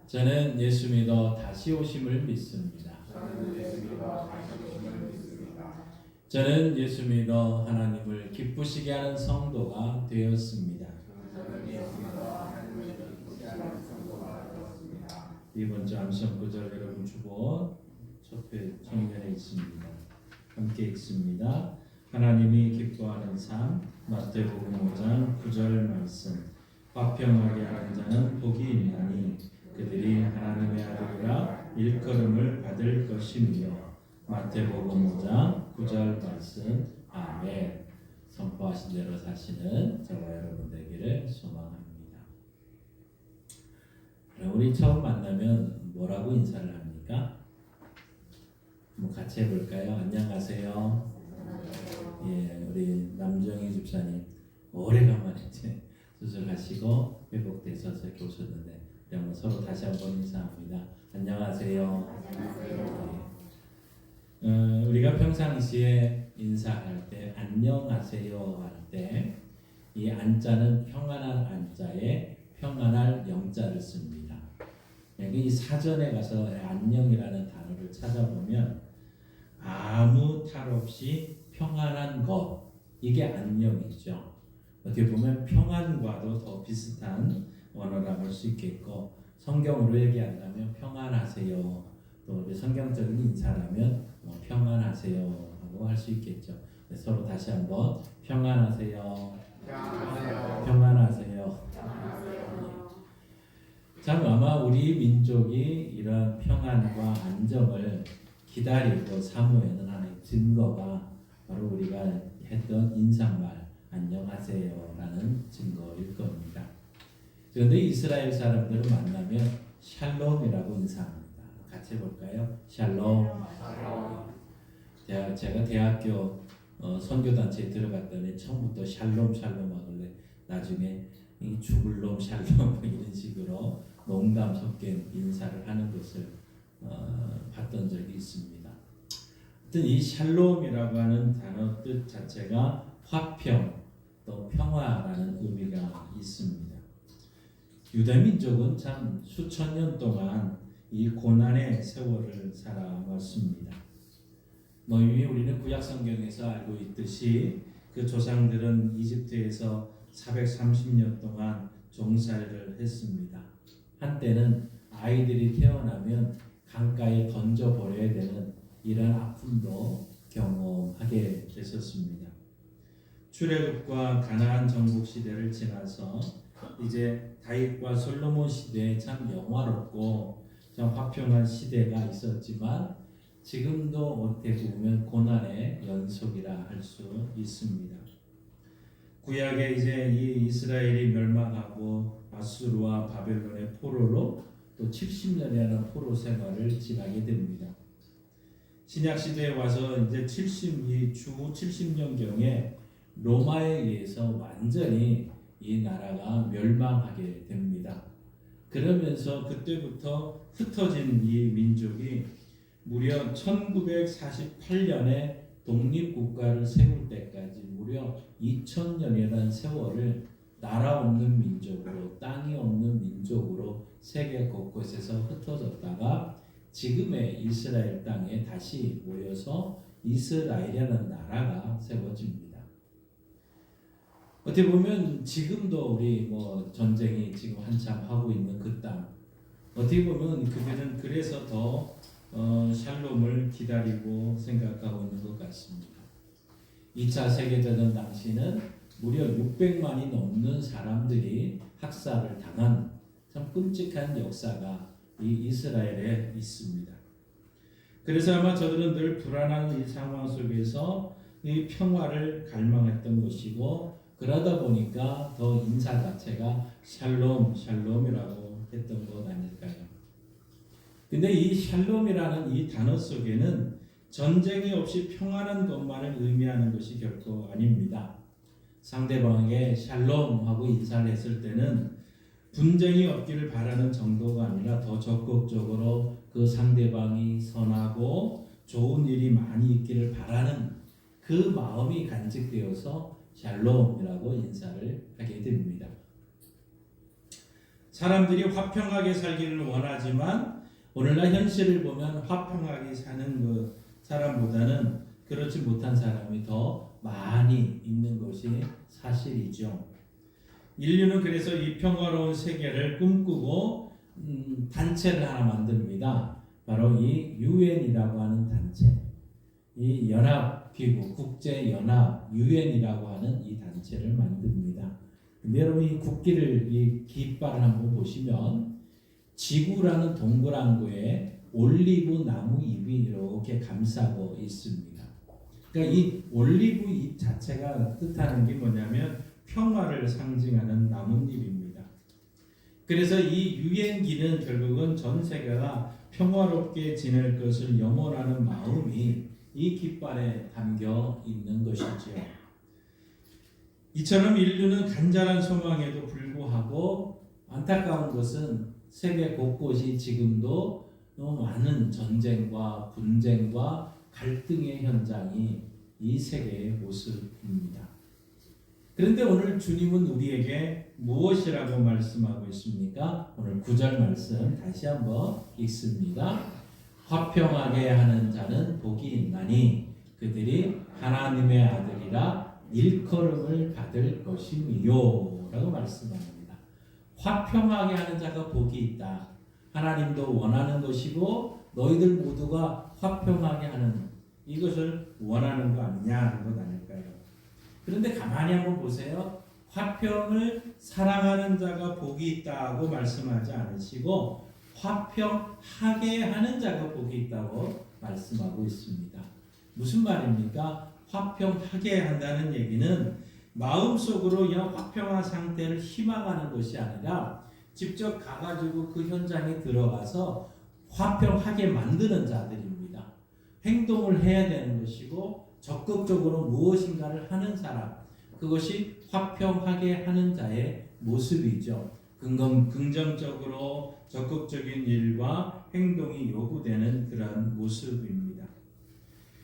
저는 예수 믿어 다시 오심을 믿습니다. 저는 예수 믿어 하나님을 기쁘시게 하는 성도가 되었습니다. 이번 주 암송 구절 여러분 주보 정면에 있습니다. 함께 읽습니다. 하나님이 기뻐하는 삶 마태복음 5장 9절 말씀. 화평하게 하는 자는 복이 있나니 그들이 하나님의 아들이라 일컬음을 받을 것이며. 마태복음 5장 9절 말씀. 아멘. 선포하신 대로 사시는 저와 여러분 되기를 소망합니다. 우리 처음 만나면 뭐라고 인사를 합니까? 같이 해볼까요? 안녕하세요. 예, 우리 남정희 집사님 오래간만에 이제 수술하시고 회복돼서 이렇게 오셨는데 한번 서로 다시 한번 인사합니다. 안녕하세요. 우리가 평상시에 인사할 때 안녕하세요 할 때 이 안자는 평안한 안자에 평안할 영자를 씁니다. 이 사전에 가서 안녕이라는 단어를 찾아보면 아무 탈 없이 평안한 것, 이게 안녕이죠. 어떻게 보면 평안과도 더 비슷한 원어라고 할 수 있겠고, 성경으로 얘기한다면 평안하세요, 또 우리 성경적인 인사라면 평안하세요 하고 할 수 있겠죠. 서로 다시 한번 평안하세요. 평안하세요. 참 아마 우리 민족이 이런 평안과 안정을 기다리고 사모하는 하나의 증거가 바로 우리가 했던 인사말 안녕하세요라는 증거일 겁니다. 그런데 이스라엘 사람들을 만나면 샬롬이라고 인사합니다. 같이 해볼까요? 샬롬. 제가 대학교 선교단체에 들어갔더니 처음부터 샬롬 하길래 나중에 이 죽을 놈 샬롬 이런 식으로 농담 섞인 인사를 하는 것을 봤던 적이 있습니다. 하여튼 이 샬롬이라고 하는 단어 뜻 자체가 화평, 또 평화라는 의미가 있습니다. 유대민족은 참 수천 년 동안 이 고난의 세월을 살아왔습니다. 이미 우리는 구약성경에서 알고 있듯이 그 조상들은 이집트에서 430년 동안 종살이를 했습니다. 한때는 아이들이 태어나면 강가에 던져버려야 되는 이런 아픔도 경험하게 됐었습니다. 출애굽과 가나안 정복 시대를 지나서 이제 다윗과 솔로몬 시대에 참 영화롭고 참 화평한 시대가 있었지만 지금도 어떻게 보면 고난의 연속이라 할 수 있습니다. 구약에 이제 이 이스라엘이 멸망하고 아수르와 바벨론의 포로로 또 70년이라는 포로 생활을 지나게 됩니다. 신약 시대에 와서 이제 주 70년경에 로마에 의해서 완전히 이 나라가 멸망하게 됩니다. 그러면서 그때부터 흩어진 이 민족이 무려 1948년에 독립국가를 세울 때까지 무려 2000년이라는 세월을 나라 없는 민족으로, 땅이 없는 민족으로 세계 곳곳에서 흩어졌다가 지금의 이스라엘 땅에 다시 모여서 이스라엘이라는 나라가 세워집니다. 어떻게 보면 지금도 우리 전쟁이 지금 한참 하고 있는 그 땅, 어떻게 보면 그들은 그래서 더 샬롬을 기다리고 생각하고 있는 것 같습니다. 2차 세계대전 당시는 무려 600만이 넘는 사람들이 학살을 당한 참 끔찍한 역사가 이 이스라엘에 있습니다. 그래서 아마 저들은 늘 불안한 이 상황 속에서 이 평화를 갈망했던 것이고, 그러다 보니까 더 인사 자체가 샬롬, 샬롬이라고 했던 것 아닐까요? 근데 이 샬롬이라는 이 단어 속에는 전쟁이 없이 평안한 것만을 의미하는 것이 결코 아닙니다. 상대방에게 샬롬하고 인사를 했을 때는 분쟁이 없기를 바라는 정도가 아니라 더 적극적으로 그 상대방이 선하고 좋은 일이 많이 있기를 바라는 그 마음이 간직되어서 샬롬이라고 인사를 하게 됩니다. 사람들이 화평하게 살기를 원하지만 오늘날 현실을 보면 화평하게 사는 그 사람보다는 그렇지 못한 사람이 더 많이 있는 것이 사실이죠. 인류는 그래서 이 평화로운 세계를 꿈꾸고 단체를 하나 만듭니다. 바로 이 UN이라고 하는 단체, 이 연합기구, 국제연합 UN이라고 하는 이 단체를 만듭니다. 근데 여러분 이 국기를, 이 깃발을 한번 보시면 지구라는 동그란 거에 올리브 나무 잎이 이렇게 감싸고 있습니다. 그러니까 이 올리브 잎 자체가 뜻하는 게 뭐냐면 평화를 상징하는 나뭇잎입니다. 그래서 이 유엔기는 결국은 전 세계가 평화롭게 지낼 것을 염원하는 마음이 이 깃발에 담겨 있는 것이지요. 이처럼 인류는 간절한 소망에도 불구하고 안타까운 것은 세계 곳곳이 지금도 너무 많은 전쟁과 분쟁과 갈등의 현장이 이 세계의 모습입니다. 그런데 오늘 주님은 우리에게 무엇이라고 말씀하고 있습니까? 오늘 9절 말씀 다시 한번 읽습니다. 화평하게 하는 자는 복이 있나니 그들이 하나님의 아들이라 일컬음을 받을 것이니요 라고 말씀합니다. 화평하게 하는 자가 복이 있다. 하나님도 원하는 것이고 너희들 모두가 화평하게 하는 이것을 원하는 거 아니냐는 것 아닐까요? 그런데 가만히 한번 보세요. 화평을 사랑하는 자가 복이 있다고 말씀하지 않으시고 화평하게 하는 자가 복이 있다고 말씀하고 있습니다. 무슨 말입니까? 화평하게 한다는 얘기는 마음속으로 그냥 화평한 상태를 희망하는 것이 아니라 직접 가가지고 그 현장에 들어가서 화평하게 만드는 자들입니다. 행동을 해야 되는 것이고 적극적으로 무엇인가를 하는 사람, 그것이 화평하게 하는 자의 모습이죠. 긍정적으로 적극적인 일과 행동이 요구되는 그러한 모습입니다.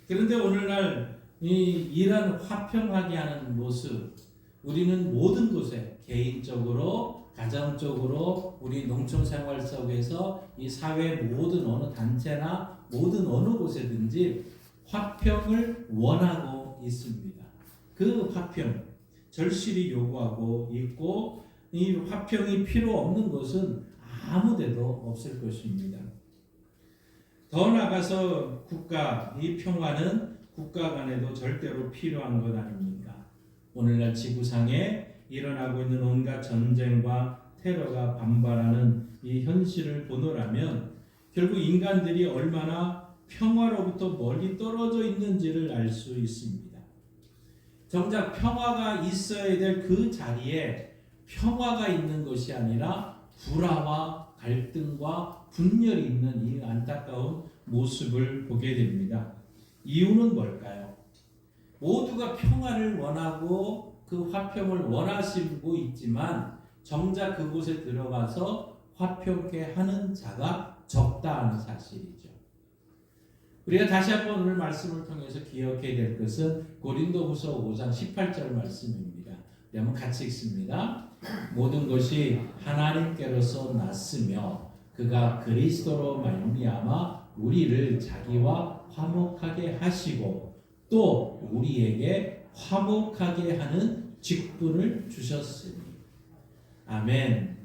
그런데 오늘날 이런 화평하게 하는 모습, 우리는 모든 곳에 개인적으로, 가정적으로, 우리 농촌 생활 속에서 이 사회 모든 어느 단체나 모든 어느 곳에든지 화평을 원하고 있습니다. 그 화평, 절실히 요구하고 있고, 이 화평이 필요 없는 것은 아무데도 없을 것입니다. 더 나아가서 이 평화는 국가 간에도 절대로 필요한 것 아닙니까? 오늘날 지구상에 일어나고 있는 온갖 전쟁과 테러가 반발하는 이 현실을 보노라면 결국 인간들이 얼마나 평화로부터 멀리 떨어져 있는지를 알 수 있습니다. 정작 평화가 있어야 될 그 자리에 평화가 있는 것이 아니라 불화와 갈등과 분열이 있는 이 안타까운 모습을 보게 됩니다. 이유는 뭘까요? 모두가 평화를 원하고 그 화평을 원하시고 있지만 정작 그곳에 들어가서 화평케 하는 자가 적다는 사실이죠. 우리가 다시 한번 오늘 말씀을 통해서 기억해야 될 것은 고린도후서 5장 18절 말씀입니다. 우리 한번 같이 읽습니다. 모든 것이 하나님께로서 났으며 그가 그리스도로 말미암아 우리를 자기와 화목하게 하시고 또 우리에게 화목하게 하는 직분을 주셨으니. 아멘.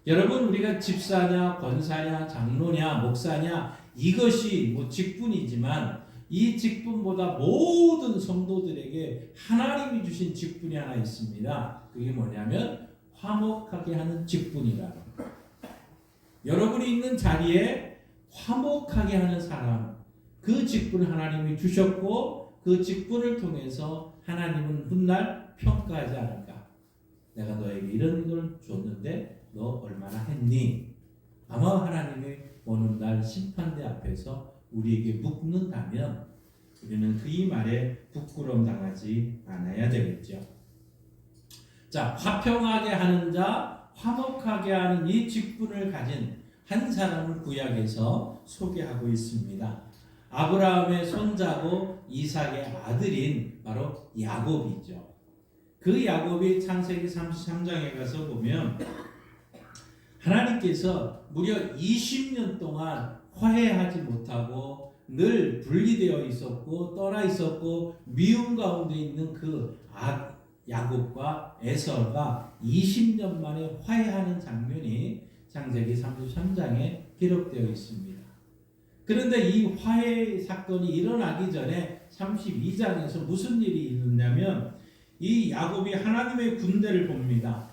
여러분, 우리가 집사냐 권사냐 장로냐 목사냐 이것이 직분이지만 이 직분보다 모든 성도들에게 하나님이 주신 직분이 하나 있습니다. 그게 뭐냐면 화목하게 하는 직분이라는 거예요. 여러분이 있는 자리에 화목하게 하는 사람, 그 직분을 하나님이 주셨고 그 직분을 통해서 하나님은 훗날 평가하지 않을까. 내가 너에게 이런 걸 줬는데 너 얼마나 했니? 아마 하나님이 오는 날 심판대 앞에서 우리에게 묻는다면 우리는 그 말에 부끄러움 당하지 않아야 되겠죠. 자, 화평하게 하는 자, 화목하게 하는 이 직분을 가진 한 사람을 구약에서 소개하고 있습니다. 아브라함의 손자고 이삭의 아들인 바로 야곱이죠. 그 야곱이 창세기 33장에 가서 보면 하나님께서 무려 20년 동안 화해하지 못하고 늘 분리되어 있었고 떠나 있었고 미움 가운데 있는 그 야곱과 에서가 20년 만에 화해하는 장면이 창세기 33장에 기록되어 있습니다. 그런데 이 화해 사건이 일어나기 전에 32장에서 무슨 일이 있느냐면 이 야곱이 하나님의 군대를 봅니다.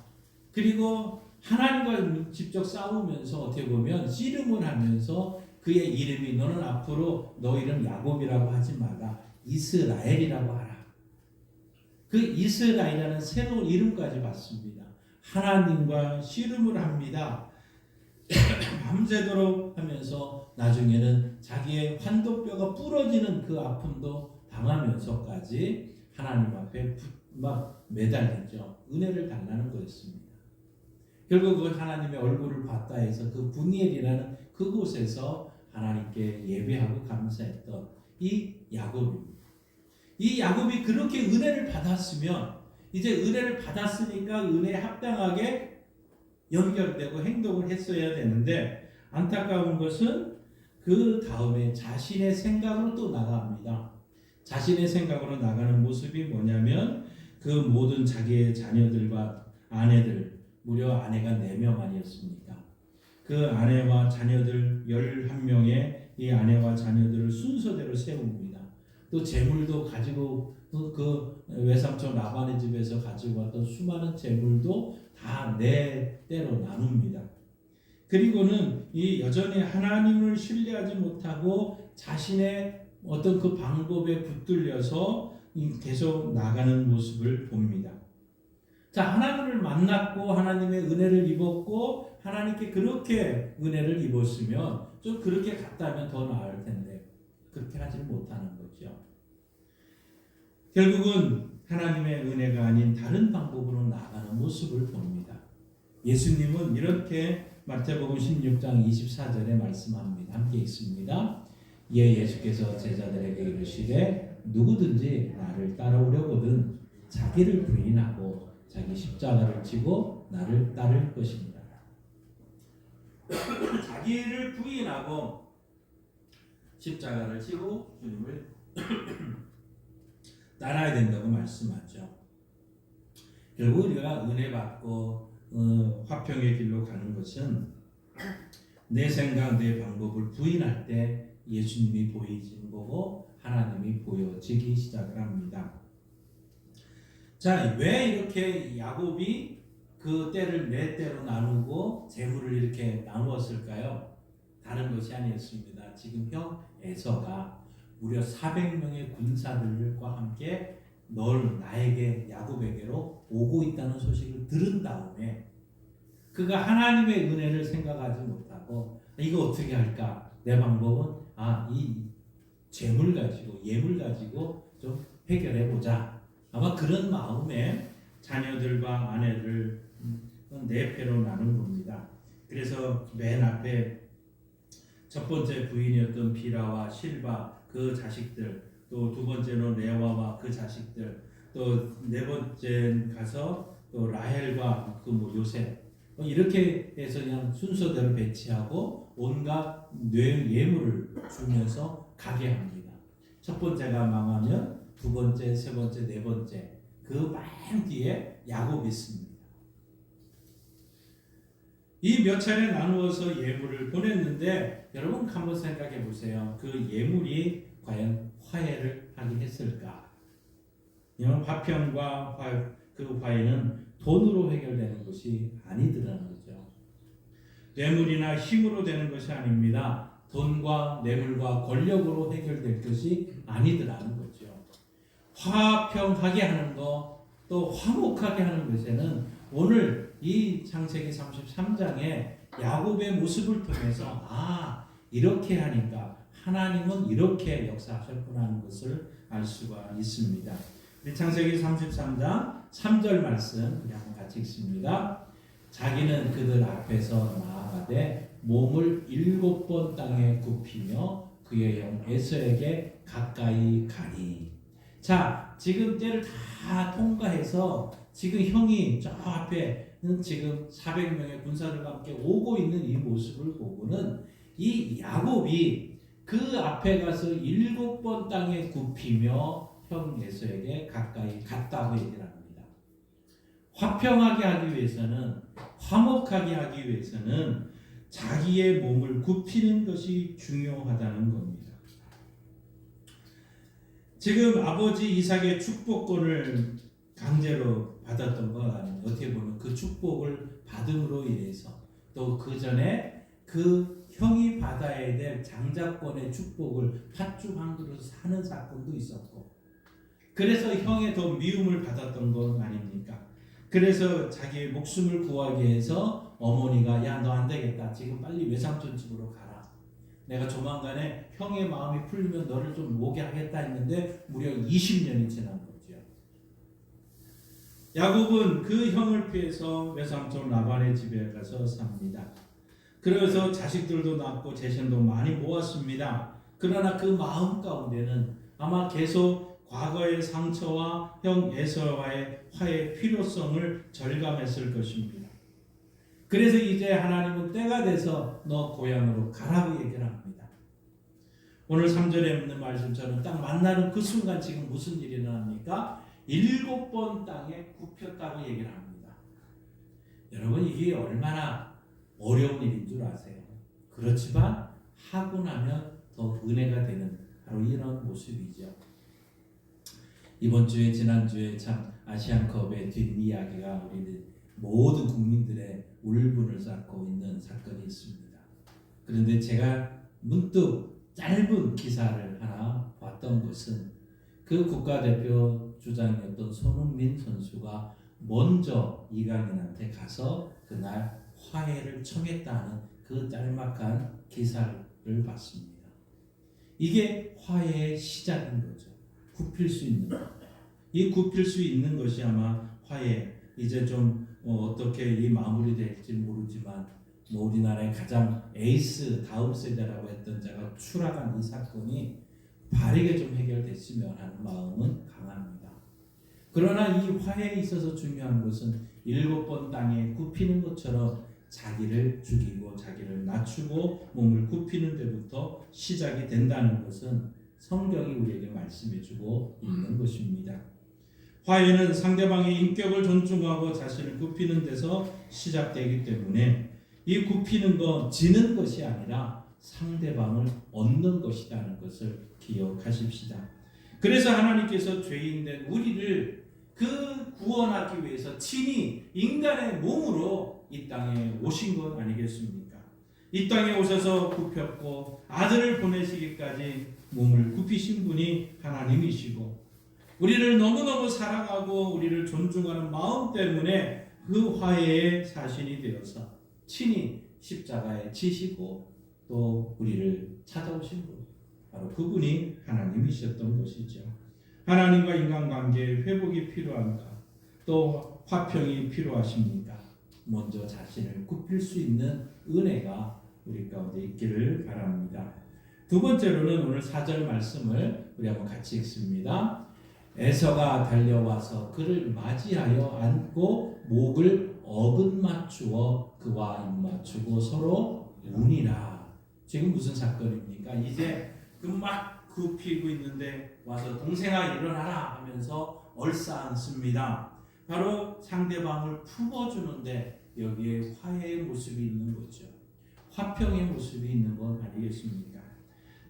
그리고 하나님과 직접 싸우면서 어떻게 보면 씨름을 하면서 그의 이름이 너는 앞으로 너 이름 야곱이라고 하지 마라. 이스라엘이라고 하라. 그 이스라엘이라는 새로운 이름까지 받습니다. 하나님과 씨름을 합니다. 밤새도록 하면서 나중에는 자기의 환도뼈가 부러지는 그 아픔도 당하면서까지 하나님 앞에 막 매달리죠. 은혜를 달라는 거였습니다. 결국 그 하나님의 얼굴을 봤다 해서 그 분이엘이라는 그곳에서 하나님께 예배하고 감사했던 이 야곱입니다. 이 야곱이 그렇게 은혜를 받았으면 이제 은혜를 받았으니까 은혜에 합당하게 연결되고 행동을 했어야 되는데 안타까운 것은 그 다음에 자신의 생각으로 또 나갑니다. 자신의 생각으로 나가는 모습이 뭐냐면 그 모든 자기의 자녀들과 아내들, 무려 아내가 4명 아니었습니까? 그 아내와 자녀들 11명의 이 아내와 자녀들을 순서대로 세웁니다. 또 재물도 가지고 그 외삼촌 라반의 집에서 가지고 왔던 수많은 재물도 다 4대로 나눕니다. 그리고는 이 여전히 하나님을 신뢰하지 못하고 자신의 어떤 그 방법에 붙들려서 계속 나가는 모습을 봅니다. 자, 하나님을 만났고 하나님의 은혜를 입었고 하나님께 그렇게 은혜를 입었으면 좀 그렇게 갔다면 더 나을 텐데 그렇게 하지 못하는 거죠. 결국은 하나님의 은혜가 아닌 다른 방법으로 나가는 모습을 봅니다. 예수님은 이렇게 마태복음 16장 24절에 말씀합니다. 함께 읽습니다. 이에 예수께서 제자들에게 이르시되 누구든지 나를 따라오려거든 자기를 부인하고 자기 십자가를 지고 나를 따를 것입니다. 자기를 부인하고 십자가를 지고 주님을 따라야 된다고 말씀하죠. 결국 우리가 은혜 받고 화평의 길로 가는 것은 내 생각, 내 방법을 부인할 때 예수님이 보이지는 거고 하나님이 보여지기 시작을 합니다. 자, 왜 이렇게 야곱이 그 떼를 네 떼로 나누고 재물을 이렇게 나누었을까요? 다른 것이 아니었습니다. 지금 형 에서가 무려 400명의 군사들과 함께 널 나에게 야곱에게로 오고 있다는 소식을 들은 다음에 그가 하나님의 은혜를 생각하지 못하고 이거 어떻게 할까? 내 방법은 이 재물 가지고 예물 가지고 좀 해결해 보자. 아마 그런 마음에 자녀들과 아내를 네 패로 나눈 겁니다. 그래서 맨 앞에 첫 번째 부인이었던 비라와 실바 그 자식들, 또 두 번째로 레와와 그 자식들, 또 네 번째 가서 또 라헬과 그 요셉 이렇게 해서 그냥 순서대로 배치하고 온갖 예물을 주면서 가게 합니다. 첫 번째가 망하면 두 번째, 세 번째, 네 번째 그 맨 뒤에 야곱이 있습니다. 이 몇 차례 나누어서 예물을 보냈는데 여러분 한번 생각해 보세요. 그 예물이 과연 화해를 하긴 했을까? 화평과 그 화해는 돈으로 해결되는 것이 아니더라는 거죠. 뇌물이나 힘으로 되는 것이 아닙니다. 돈과 뇌물과 권력으로 해결될 것이 아니더라는 거죠. 화평하게 하는 것, 또 화목하게 하는 것에는 오늘 이 창세기 33장에 야곱의 모습을 통해서 이렇게 하니까 하나님은 이렇게 역사하셨구나 하는 것을 알 수가 있습니다. 우리 창세기 33장 3절 말씀 우리 한번 같이 읽습니다. 자기는 그들 앞에서 나아가되 몸을 7번 땅에 굽히며 그의 형 에서에게 가까이 가니. 자, 지금 때를 다 통과해서 지금 형이 저 앞에는 지금 400명의 군사들과 함께 오고 있는 이 모습을 보고는 이 야곱이 그 앞에 가서 7번 땅에 굽히며 형 에서에게 가까이 갔다고 얘기를 합니다. 화평하게 하기 위해서는, 화목하게 하기 위해서는 자기의 몸을 굽히는 것이 중요하다는 겁니다. 지금 아버지 이삭의 축복권을 강제로 받았던 건 아니에요. 어떻게 보면 그 축복을 받음으로 인해서 또 그 전에 그 형이 받아야 될 장자권의 축복을 팥죽 한 그릇 사는 사건도 있었고, 그래서 형의 더 미움을 받았던 건 아닙니까? 그래서 자기의 목숨을 구하기 위해서 어머니가 야, 너 안 되겠다. 지금 빨리 외삼촌 집으로 가라. 내가 조만간에 형의 마음이 풀리면 너를 좀 모게 하겠다 했는데 무려 20년이 지난 거죠. 야곱은 그 형을 피해서 외삼촌 라반의 집에 가서 삽니다. 그래서 자식들도 낳고 재산도 많이 모았습니다. 그러나 그 마음 가운데는 아마 계속 과거의 상처와 형 에서와의 화해의 필요성을 절감했을 것입니다. 그래서 이제 하나님은 때가 돼서 너 고향으로 가라고 얘기를 합니다. 오늘 3절에 있는 말씀처럼 딱 만나는 그 순간 지금 무슨 일이 일어납니까? 7번 땅에 굽혔다고 얘기를 합니다. 여러분, 이게 얼마나 어려운 일인 줄 아세요? 그렇지만 하고 나면 더 은혜가 되는 바로 이런 모습이죠. 이번 주에 지난주에 참 아시안컵의 뒷이야기가 우리 모든 국민들의 울분을 쌓고 있는 사건이 있습니다. 그런데 제가 문득 짧은 기사를 하나 봤던 것은 그 국가대표 주장이었던 손흥민 선수가 먼저 이강인한테 가서 그날 화해를 청했다는 그 짤막한 기사를 봤습니다. 이게 화해의 시작인 거죠. 굽힐 수 있는 것. 이 굽힐 수 있는 것이 아마 화해, 이제 좀 어떻게 이 마무리될지 모르지만 뭐 우리나라의 가장 에이스 다음 세대라고 했던 자가 추락한 이 사건이 바르게 좀 해결됐으면 하는 마음은 강합니다. 그러나 이 화해에 있어서 중요한 것은 7번 땅에 굽히는 것처럼 자기를 죽이고 자기를 낮추고 몸을 굽히는 데부터 시작이 된다는 것은 성경이 우리에게 말씀해주고 있는 것입니다. 화해는 상대방의 인격을 존중하고 자신을 굽히는 데서 시작되기 때문에 이 굽히는 건 지는 것이 아니라 상대방을 얻는 것이라는 것을 기억하십시다. 그래서 하나님께서 죄인된 우리를 그 구원하기 위해서 친히 인간의 몸으로 이 땅에 오신 것 아니겠습니까? 이 땅에 오셔서 굽혔고 아들을 보내시기까지 몸을 굽히신 분이 하나님이시고 우리를 너무너무 사랑하고 우리를 존중하는 마음 때문에 그 화해의 사신이 되어서 친히 십자가에 지시고 또 우리를 찾아오신 분, 바로 그분이 하나님이셨던 것이죠. 하나님과 인간관계의 회복이 필요한가? 또 화평이 필요하십니까? 먼저 자신을 굽힐 수 있는 은혜가 우리 가운데 있기를 바랍니다. 두 번째로는 오늘 4절 말씀을 우리 한번 같이 읽습니다. 에서가 달려와서 그를 맞이하여 안고 목을 어긋맞추어 그와 입맞추고 서로 우니라. 지금 무슨 사건입니까? 이제 그 막 굽히고 있는데 와서 동생아 일어나라 하면서 얼싸안습니다. 바로 상대방을 품어주는데 여기에 화해의 모습이 있는 거죠. 화평의 모습이 있는 건 아니겠습니까?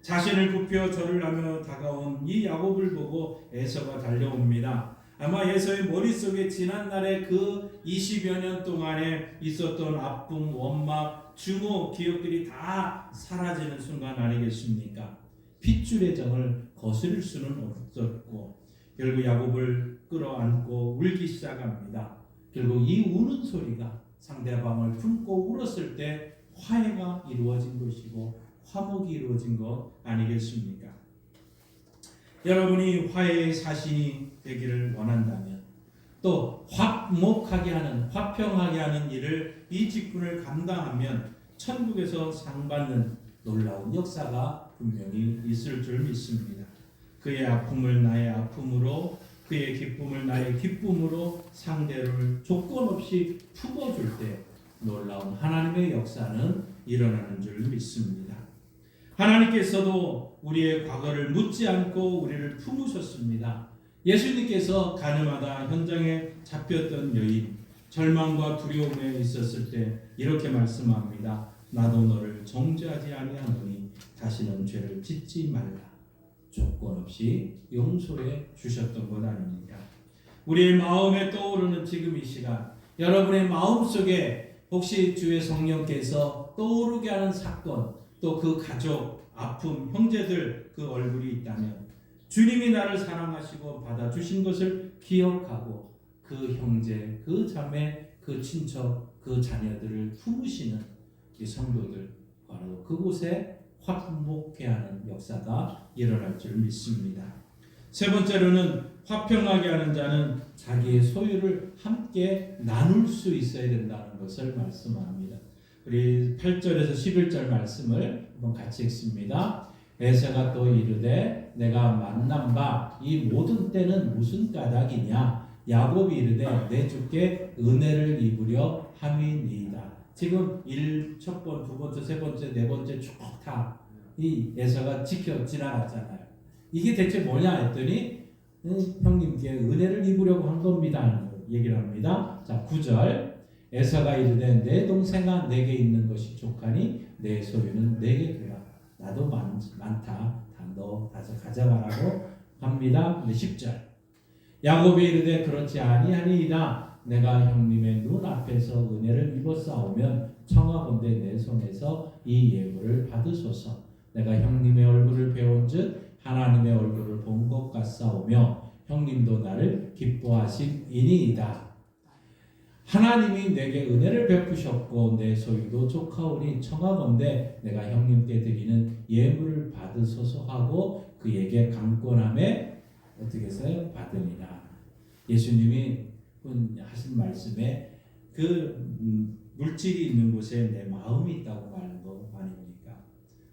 자신을 굽혀 절을 하며 다가온 이 야곱을 보고 에서가 달려옵니다. 아마 에서의 머릿속에 지난날의 그 20여 년 동안에 있었던 아픔, 원망, 증오, 기억들이 다 사라지는 순간 아니겠습니까? 핏줄의 정을 거스릴 수는 없었고 결국 야곱을 끌어안고 울기 시작합니다. 결국 이 우는 소리가 상대방을 품고 울었을 때 화해가 이루어진 것이고 화목이 이루어진 것 아니겠습니까? 여러분이 화해의 사신이 되기를 원한다면 또 화목하게 하는, 화평하게 하는 일을 이 직분을 감당하면 천국에서 상 받는 놀라운 역사가 분명히 있을 줄 믿습니다. 그의 아픔을 나의 아픔으로, 그의 기쁨을 나의 기쁨으로 상대를 조건 없이 품어줄 때 놀라운 하나님의 역사는 일어나는 줄 믿습니다. 하나님께서도 우리의 과거를 묻지 않고 우리를 품으셨습니다. 예수님께서 가늠하다 현장에 잡혔던 여인, 절망과 두려움에 있었을 때 이렇게 말씀합니다. 나도 너를 정죄하지 아니하노니 다시는 죄를 짓지 말라. 조건 없이 용서해 주셨던 것 아닙니까? 우리의 마음에 떠오르는 지금 이 시간, 여러분의 마음속에 혹시 주의 성령께서 떠오르게 하는 사건, 또 그 가족, 아픔, 형제들 그 얼굴이 있다면 주님이 나를 사랑하시고 받아주신 것을 기억하고 그 형제, 그 자매, 그 친척, 그 자녀들을 품으시는 이 성도들, 바로 그곳에 화목케 하는 역사가 일어날 줄 믿습니다. 세 번째로는 화평하게 하는 자는 자기의 소유를 함께 나눌 수 있어야 된다는 것을 말씀합니다. 우리 8절에서 11절 말씀을 한번 같이 읽습니다. 에서가 또 이르되 내가 만난 바 이 모든 때는 무슨 까닭이냐? 야곱이 이르되 내 주께 은혜를 입으려 함이니이다. 지금 첫 번, 두 번째, 세 번째, 네 번째 쭉 다 이 에서가 지나갔잖아요. 이게 대체 뭐냐 했더니 형님께 은혜를 입으려고 한 겁니다. 얘기를 합니다. 자, 9절. 에서가 이르되 내 동생아 내게 있는 것이 족하니 내 소유는 내게 주라. 나도 많다. 너 가져가라고 합니다. 근데 10절. 야곱이 이르되 그렇지 아니하니이다. 내가 형님의 눈 앞에서 은혜를 입었사오면 청하건대 내 손에서 이 예물을 받으소서. 내가 형님의 얼굴을 배운즉 하나님의 얼굴을 본 것 같사오며 형님도 나를 기뻐하심이니이다. 하나님이 내게 은혜를 베푸셨고 내 소유도 족하오니 청하건대 내가 형님께 드리는 예물을 받으소서 하고 그에게 강권함에 어떻게 해서요? 받으니라. 예수님이 하신 말씀에 그 물질이 있는 곳에 내 마음이 있다고 말하는 거 아닙니까?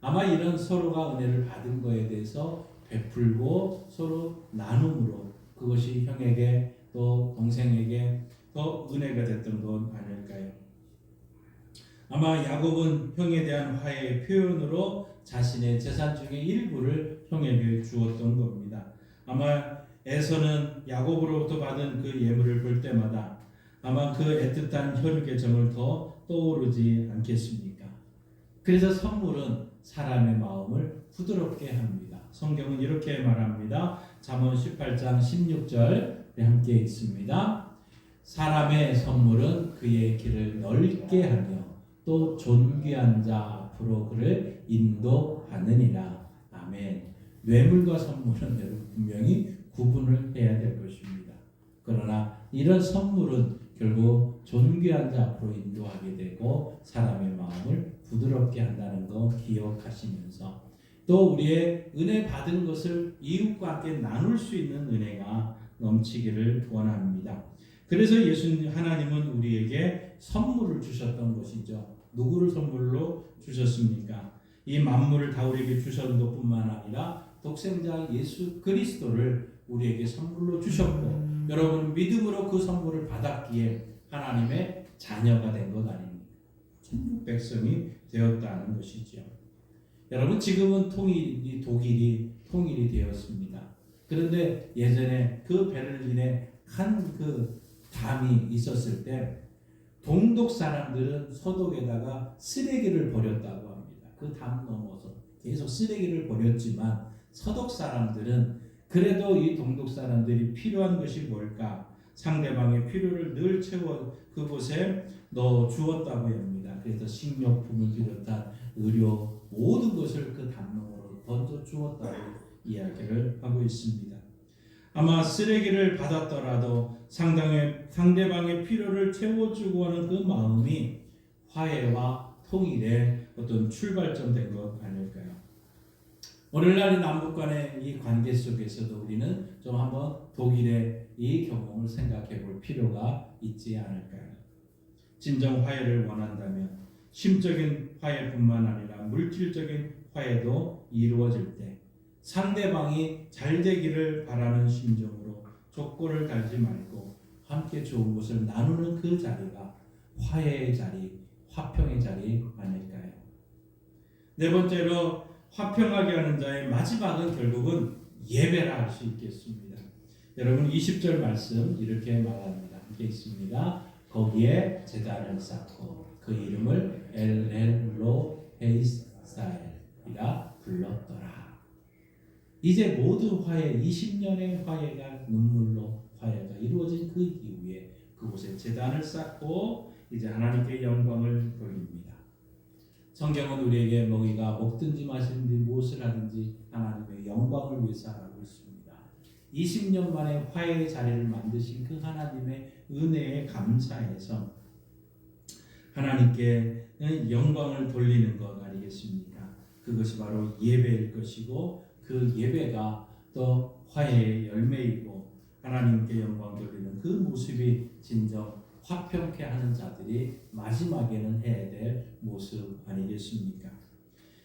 아마 이런 서로가 은혜를 받은 거에 대해서 베풀고 서로 나눔으로 그것이 형에게 또 동생에게 더 은혜가 됐던 건 아닐까요? 아마 야곱은 형에 대한 화해의 표현으로 자신의 재산 중의 일부를 형에게 주었던 겁니다. 아마 에서는 야곱으로부터 받은 그 예물을 볼 때마다 아마 그 애틋한 혈육의 정을 더 떠오르지 않겠습니까? 그래서 선물은 사람의 마음을 부드럽게 합니다. 성경은 이렇게 말합니다. 잠언 18장 16절 함께 있습니다. 사람의 선물은 그의 길을 넓게 하며 또 존귀한 자 앞으로 그를 인도하느니라. 아멘. 뇌물과 선물은 여러분 분명히 구분을 해야 될 것입니다. 그러나 이런 선물은 결국 존귀한 자 앞으로 인도하게 되고 사람의 마음을 부드럽게 한다는 거 기억하시면서 또 우리의 은혜 받은 것을 이웃과 함께 나눌 수 있는 은혜가 넘치기를 원합니다. 그래서 하나님은 우리에게 선물을 주셨던 것이죠. 누구를 선물로 주셨습니까? 이 만물을 다 우리에게 주셨던 것뿐만 아니라 독생자 예수 그리스도를 우리에게 선물로 주셨고 여러분 믿음으로 그 선물을 받았기에 하나님의 자녀가 된 것 아닙니까? 천국 백성이 되었다는 것이죠. 여러분 지금은 독일이 통일이 되었습니다. 그런데 예전에 그 베를린에 한 그 담이 있었을 때 동독 사람들은 서독에다가 쓰레기를 버렸다고 합니다. 그 담 넘어서 계속 쓰레기를 버렸지만 서독 사람들은 그래도 이 동독 사람들이 필요한 것이 뭘까? 상대방의 필요를 늘 채워 그곳에 넣어 주었다고 합니다. 그래서 식료품을 비롯한 의료 모든 것을 그 담론으로 던져 주었다고 이야기를 하고 있습니다. 아마 쓰레기를 받았더라도 상대방의 필요를 채워주고 하는 그 마음이 화해와 통일의 어떤 출발점 된 것 아닐까요? 오늘날 남북 간의 이 관계 속에서도 우리는 좀 한번 독일의 이 경험을 생각해 볼 필요가 있지 않을까요? 진정 화해를 원한다면 심적인 화해뿐만 아니라 물질적인 화해도 이루어질 때 상대방이 잘 되기를 바라는 심정으로 조건을 달지 말고 함께 좋은 것을 나누는 그 자리가 화해의 자리, 화평의 자리 아닐까요? 네 번째로 화평하게 하는 자의 마지막은 결국은 예배라 할 수 있겠습니다. 여러분 20절 말씀 이렇게 말합니다. 함께 있습니다. 거기에 제단을 쌓고 그 이름을 엘로헤이사엘이라 불렀더라. 이제 모든 화해 20년의 화해가 눈물로 화해가 이루어진 그 이후에 그곳에 제단을 쌓고 이제 하나님께 영광을 돌립니다. 성경은 우리에게 너희가 먹든지 마시든지 무엇을 하든지 하나님의 영광을 위해서 하라고 있습니다. 20년 만에 화해의 자리를 만드신 그 하나님의 은혜에 감사해서 하나님께 영광을 돌리는 것 아니겠습니까? 그것이 바로 예배일 것이고 그 예배가 또 화해의 열매이고 하나님께 영광 돌리는 그 모습이 진정 화평케 하는 자들이 마지막에는 해야 될 모습 아니겠습니까?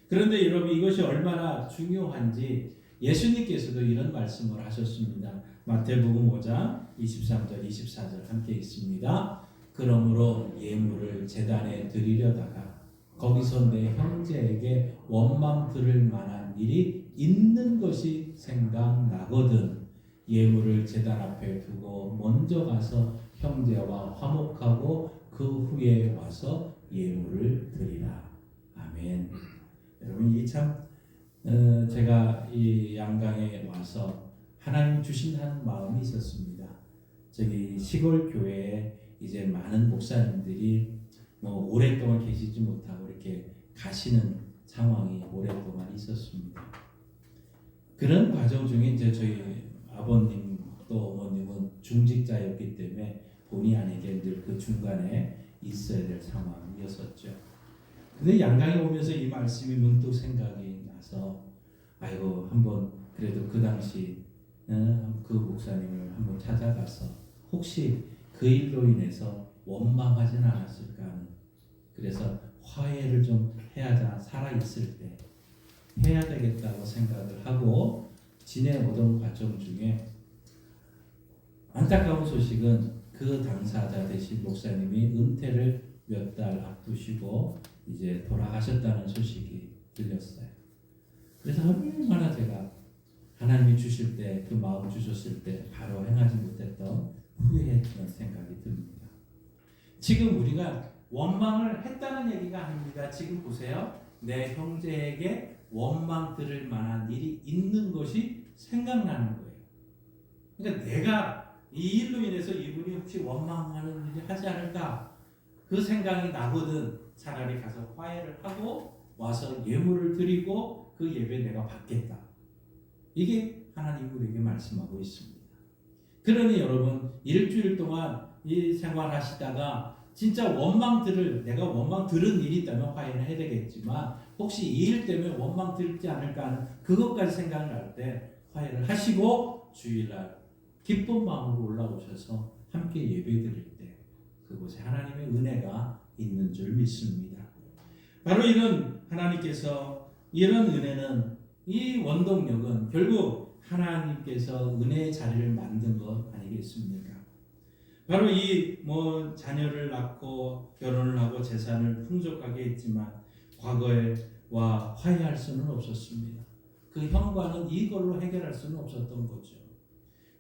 그런데 여러분 이것이 얼마나 중요한지 예수님께서도 이런 말씀을 하셨습니다. 마태복음 5장 23절 24절 함께 있습니다. 그러므로 예물을 제단에 드리려다가 거기서 내 형제에게 원망 들을 만한 일이 있는 것이 생각나거든 예물을 제단 앞에 두고 먼저 가서 형제와 화목하고 그 후에 와서 예물을 드리라. 아멘. 여러분 이 참 제가 이 양강에 와서 하나님 주신 한 마음이 있었습니다. 저기 시골 교회에 이제 많은 목사님들이 오랫동안 계시지 못하고 이렇게 가시는 상황이 오랫동안 있었습니다. 그런 과정 중에 이제 저희 아버님 또 어머님은 중직자였기 때문에 본의 아니게 늘 그 중간에 있어야 될 상황이었었죠. 근데 양강에 오면서 이 말씀이 문득 생각이 나서 아이고 한번 그래도 그 당시 그 목사님을 한번 찾아가서 혹시 그 일로 인해서 원망하지는 않았을까 하는 그래서 화해를 좀 해야 살아있을 때 해야 되겠다고 생각을 하고 지내오던 과정 중에 안타까운 소식은 그 당사자 되신 목사님이 은퇴를 몇 달 앞두시고 이제 돌아가셨다는 소식이 들렸어요. 그래서 얼마나 제가 하나님이 주실 때 그 마음 주셨을 때 바로 행하지 못했던 후회했던 생각이 듭니다. 지금 우리가 원망을 했다는 얘기가 아닙니다. 지금 보세요. 내 형제에게 원망 들을 만한 일이 있는 것이 생각나는 거예요. 그러니까 내가 이 일로 인해서 이분이 혹시 원망하는 일이 하지 않을까 그 생각이 나거든. 차라리 가서 화해를 하고 와서 예물을 드리고 그 예배 내가 받겠다. 이게 하나님 우리에게 말씀하고 있습니다. 그러니 여러분 일주일 동안 이 생활하시다가 진짜 내가 원망 들은 일이 있다면 화해는 해야 되겠지만 혹시 이 일 때문에 원망 들지 않을까 하는 그것까지 생각날 때 화해를 하시고 주일날 기쁜 마음으로 올라오셔서 함께 예배 드릴 때 그곳에 하나님의 은혜가 있는 줄 믿습니다. 바로 이런 하나님께서 이런 은혜는 이 원동력은 결국 하나님께서 은혜의 자리를 만든 것 아니겠습니까? 바로 이 자녀를 낳고 결혼을 하고 재산을 풍족하게 했지만 과거에와 화해할 수는 없었습니다. 그 형과는 이걸로 해결할 수는 없었던 거죠.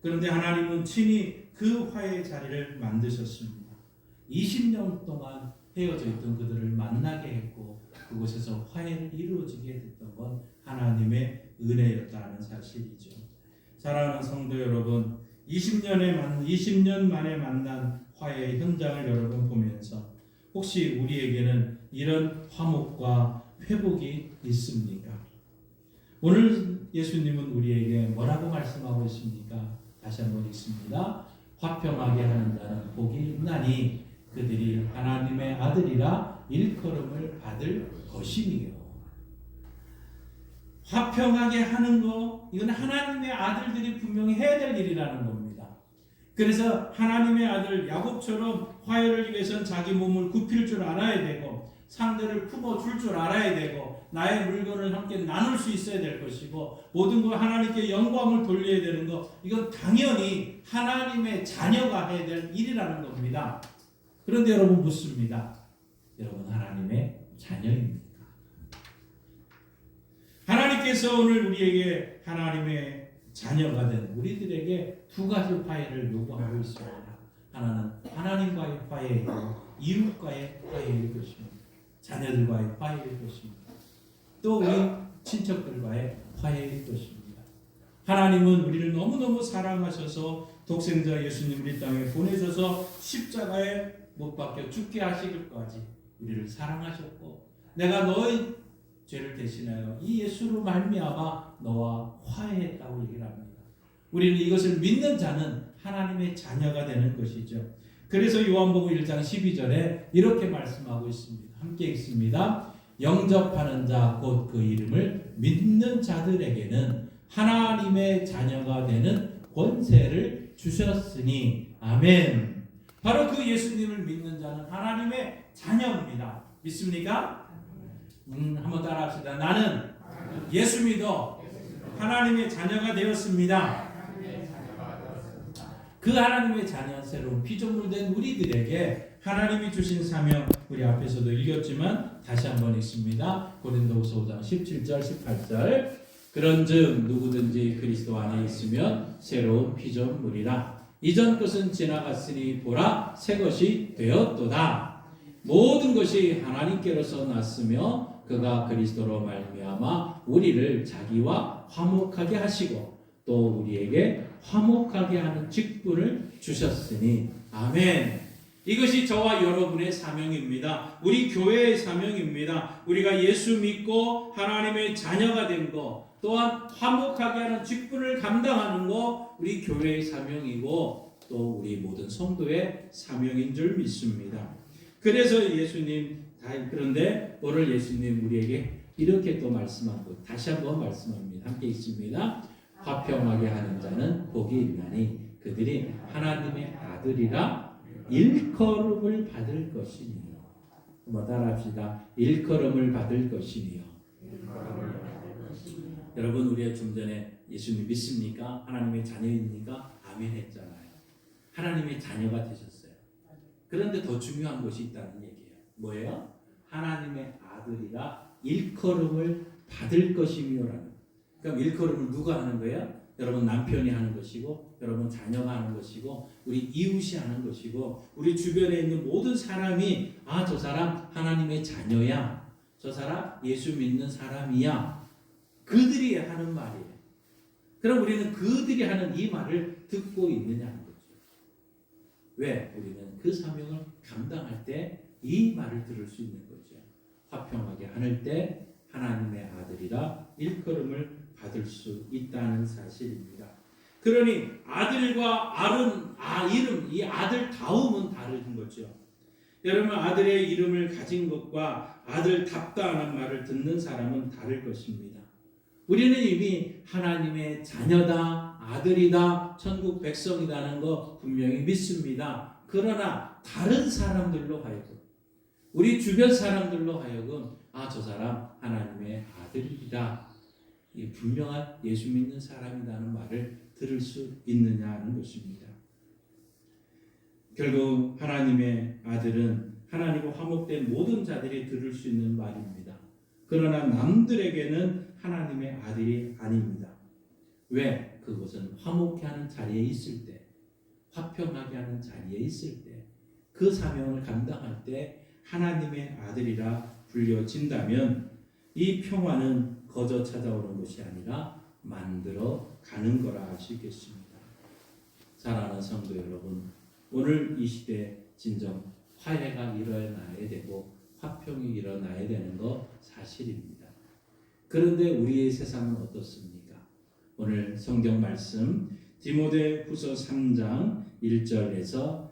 그런데 하나님은 친히 그 화해의 자리를 만드셨습니다. 20년 동안 헤어져 있던 그들을 만나게 했고 그곳에서 화해를 이루어지게 됐던 건 하나님의 은혜였다는 사실이죠. 사랑하는 성도 여러분, 20년 만에 만난 화해의 현장을 여러분 보면서 혹시 우리에게는 이런 화목과 회복이 있습니까? 오늘 예수님은 우리에게 뭐라고 말씀하고 있습니까? 다시 한번 읽습니다. 화평하게 하는 자는 복이 있나니 그들이 하나님의 아들이라 일컬음을 받을 것이니요. 화평하게 하는 거 이건 하나님의 아들들이 분명히 해야 될 일이라는 겁니다. 그래서 하나님의 아들 야곱처럼 화해를 위해서는 자기 몸을 굽힐 줄 알아야 되고 상대를 품어줄 줄 알아야 되고 나의 물건을 함께 나눌 수 있어야 될 것이고 모든 걸 하나님께 영광을 돌려야 되는 거 이건 당연히 하나님의 자녀가 해야 될 일이라는 겁니다. 그런데 여러분 묻습니다. 여러분 하나님의 자녀입니까? 하나님께서 오늘 우리에게 하나님의 자녀가 된 우리들에게 두 가지 화해를 요구하고 있습니다. 하나는 하나님과의 화해이고 이웃과의 화해일 것입니다. 자녀들과의 화해일 것입니다. 또 우리 친척들과의 화해일 것입니다. 하나님은 우리를 너무너무 사랑하셔서 독생자 예수님을 이 땅에 보내셔서 십자가에 못 박혀 죽게 하시기까지 우리를 사랑하셨고 내가 너의 죄를 대신하여 이 예수로 말미암아 너와 화해했다고 얘기를 합니다. 우리는 이것을 믿는 자는 하나님의 자녀가 되는 것이죠. 그래서 요한복음 1장 12절에 이렇게 말씀하고 있습니다. 함께 읽습니다. 영접하는 자 곧 그 이름을 믿는 자들에게는 하나님의 자녀가 되는 권세를 주셨으니 아멘. 바로 그 예수님을 믿는 자는 하나님의 자녀입니다. 믿습니까? 한번 따라합시다. 나는 예수 믿어 하나님의 자녀가 되었습니다. 그 하나님의 자녀 새로운 피조물된 우리들에게 하나님이 주신 사명 우리 앞에서도 읽었지만 다시 한번 읽습니다. 고린도후서 5장 17절 18절 그런즉 누구든지 그리스도 안에 있으면 새로운 피조물이라 이전 것은 지나갔으니 보라 새 것이 되었도다. 모든 것이 하나님께로서 났으며 그가 그리스도로 말미암아 우리를 자기와 화목하게 하시고 또 우리에게 화목하게 하는 직분을 주셨으니 아멘. 이것이 저와 여러분의 사명입니다. 우리 교회의 사명입니다. 우리가 예수 믿고 하나님의 자녀가 된 것 또한 화목하게 하는 직분을 감당하는 것 우리 교회의 사명이고 또 우리 모든 성도의 사명인 줄 믿습니다. 그래서 그런데 오늘 예수님 우리에게 이렇게 또 말씀하고 다시 한번 말씀합니다. 함께 있습니다. 화평하게 하는 자는 복이 있나니 그들이 하나님의 아들이라 일컬음을 받을 것이니 한번 따라합시다. 일컬음을 받을 것이며. 여러분, 우리가 좀 전에 예수님 믿습니까? 하나님의 자녀입니까? 아멘 했잖아요. 하나님의 자녀가 되셨어요. 그런데 더 중요한 것이 있다는 얘기예요. 뭐예요? 하나님의 아들이라 일컬음을 받을 것이며라는. 그럼 일컬음을 누가 하는 거예요? 여러분 남편이 하는 것이고, 여러분 자녀가 하는 것이고, 우리 이웃이 하는 것이고, 우리 주변에 있는 모든 사람이 저 사람 하나님의 자녀야, 저 사람 예수 믿는 사람이야, 그들이 하는 말이에요. 그럼 우리는 그들이 하는 이 말을 듣고 있느냐는 거죠. 왜? 우리는 그 사명을 감당할 때 이 말을 들을 수 있는 거죠. 화평하게 하늘 때 하나님의 아들이라 일컬음을 받을 수 있다는 사실입니다. 그러니 아들과 이름, 이 아들다움은 다른 거죠. 여러분, 아들의 이름을 가진 것과 아들답다는 말을 듣는 사람은 다를 것입니다. 우리는 이미 하나님의 자녀다, 아들이다, 천국 백성이다는 거 분명히 믿습니다. 그러나 다른 사람들로 하여금, 우리 주변 사람들로 하여금 저 사람 하나님의 아들이다, 이 분명한 예수 믿는 사람이라는 말을 들을 수 있느냐는 것입니다. 결국 하나님의 아들은 하나님과 화목된 모든 자들이 들을 수 있는 말입니다. 그러나 남들에게는 하나님의 아들이 아닙니다. 왜? 그것은 화목해 하는 자리에 있을 때, 화평하게 하는 자리에 있을 때, 그 사명을 감당할 때 하나님의 아들이라 불려진다면 이 평화는 거저 찾아오는 것이 아니라 만들어 가는 거라 할 수 있겠습니다. 사랑하는 성도 여러분, 오늘 이 시대 진정 화해가 일어나야 되고 화평이 일어나야 되는 거 사실입니다. 그런데 우리의 세상은 어떻습니까? 오늘 성경 말씀 디모데후서 3장 1절에서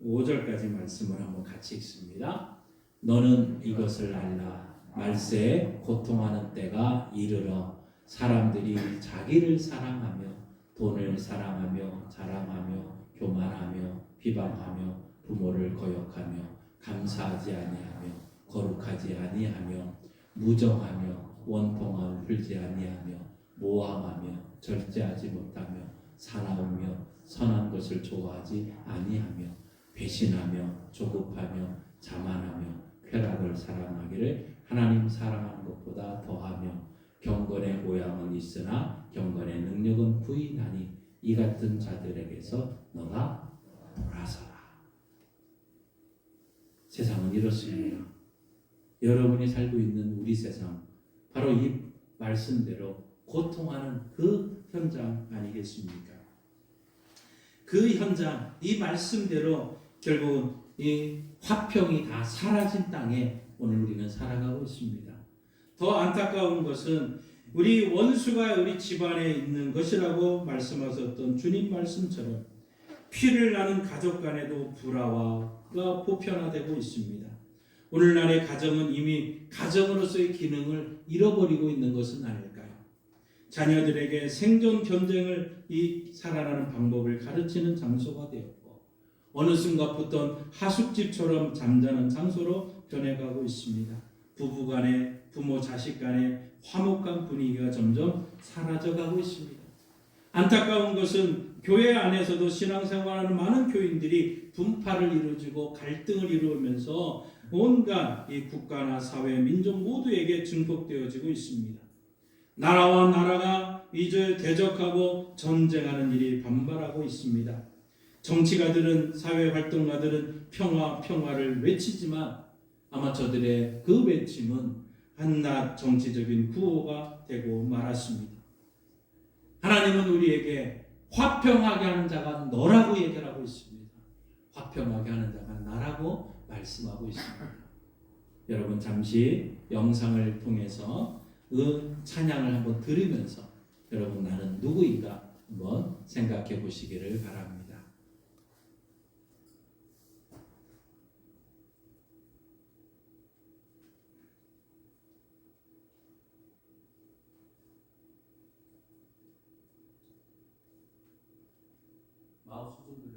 5절까지 말씀을 한번 같이 읽습니다. 너는 이것을 알라. 말세에 고통하는 때가 이르러 사람들이 자기를 사랑하며 돈을 사랑하며 자랑하며 교만하며 비방하며 부모를 거역하며 감사하지 아니하며 거룩하지 아니하며 무정하며 원통함 풀지 아니하며 모함하며 절제하지 못하며 사나우며 선한 것을 좋아하지 아니하며 배신하며 조급하며 자만하며 쾌락을 사랑하기를 하나님 사랑하는 것보다 더하며 경건의 모양은 있으나 경건의 능력은 부인하니 이 같은 자들에게서 너가 돌아서라. 세상은 이렇습니다. 여러분이 살고 있는 우리 세상, 바로 이 말씀대로 고통하는 그 현장 아니겠습니까? 그 현장, 이 말씀대로 결국은 이 화평이 다 사라진 땅에 오늘 우리는 살아가고 있습니다. 더 안타까운 것은 우리 원수가 우리 집안에 있는 것이라고 말씀하셨던 주님 말씀처럼 피를 나는 가족 간에도 불화가 보편화되고 있습니다. 오늘날의 가정은 이미 가정으로서의 기능을 잃어버리고 있는 것은 아닐까요? 자녀들에게 생존 전쟁을 살아가는 방법을 가르치는 장소가 되었고, 어느 순간부터 하숙집처럼 잠자는 장소로 변해가고 있습니다. 부부간에, 부모 자식 간에 화목한 분위기가 점점 사라져가고 있습니다. 안타까운 것은 교회 안에서도 신앙생활하는 많은 교인들이 분파를 이루어지고 갈등을 이루면서 온갖 이 국가나 사회, 민족 모두에게 증폭되어지고 있습니다. 나라와 나라가 이제 대적하고 전쟁하는 일이 반발하고 있습니다. 정치가들은, 사회활동가들은 평화를 외치지만 아마 저들의 그 외침은 한낱 정치적인 구호가 되고 말았습니다. 하나님은 우리에게 화평하게 하는 자가 너라고 얘기하고 있습니다. 화평하게 하는 자가 나라고 말씀하고 있습니다. 여러분 잠시 영상을 통해서 그 찬양을 한번 들으면서 여러분 나는 누구인가 한번 생각해 보시기를 바랍니다. 마우스 좀 들려.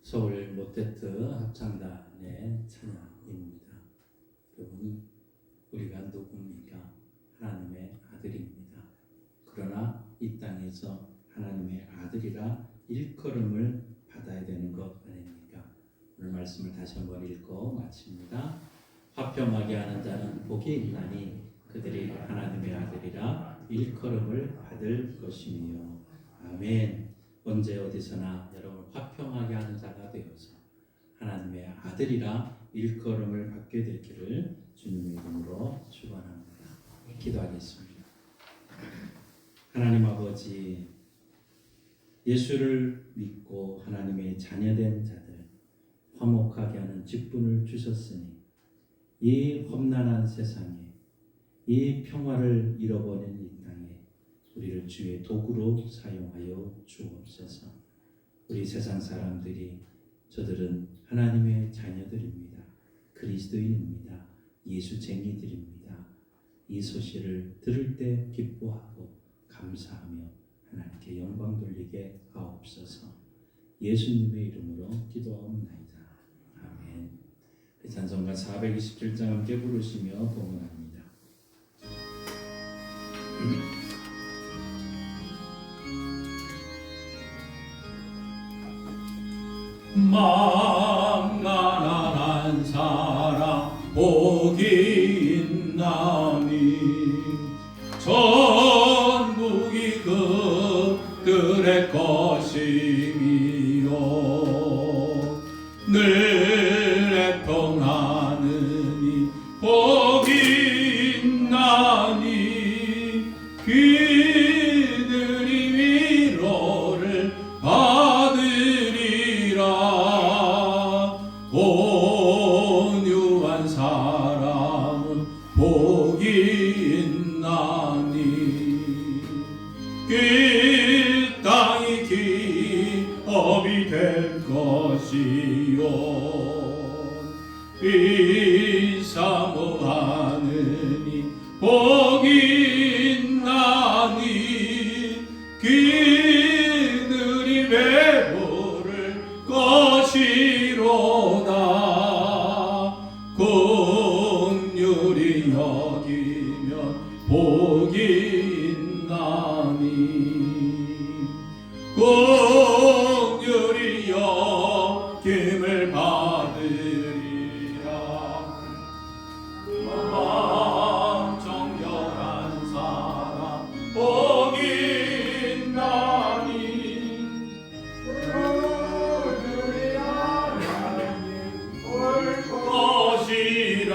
서울 모태트 합창단의 찬양입니다. 여러분이 우리가 누굽니까? 하나님의 아들입니다. 그러나 이 땅에서 하나님의 아들이라 일컬음을 받아야 되는 것 아닙니까? 오늘 말씀을 다시 한번 읽고 마칩니다. 화평하게 하는 자는 복이 있나니 그들이 하나님의 아들이라 일컬음을 받을 것이며. 아멘. 언제 어디서나 여러분 화평하게 하는 자가 되어서 하나님의 아들이라 일컬음을 받게 되기를 주님의 이름으로 축원합니다. 기도하겠습니다. 하나님 아버지, 예수를 믿고 하나님의 자녀된 자들 화목하게 하는 직분을 주셨으니 이 험난한 세상에 이 평화를 잃어버린 이 땅에 우리를 주의 도구로 사용하여 주옵소서. 우리 세상 사람들이 저들은 하나님의 자녀들입니다. 그리스도인입니다. 예수쟁이들입니다. 이 소식을 들을 때 기뻐하고 감사하며 하나님께 영광 돌리게 하옵소서. 예수님의 이름으로 기도하옵나이다. 아멘. 찬송가 427장 함께 부르시며 봉헌합니다. 만만한 사람 복이 있나니 전국이 그들의 것이며 늘 애통하느니 복이 있나니 그들이 위로를 받으리라. 온유한 사람은 복이 있나니 그 땅이 기업이 될 것이요 이 사모하느니 복이 있나니 그들이 배부를 것이로다. 긍휼히 여기면 복이 있나니 긍휼히 여김을 받으리라. 마음 정결한 사람 복이 있나니 그들이 하나님 볼 것이라.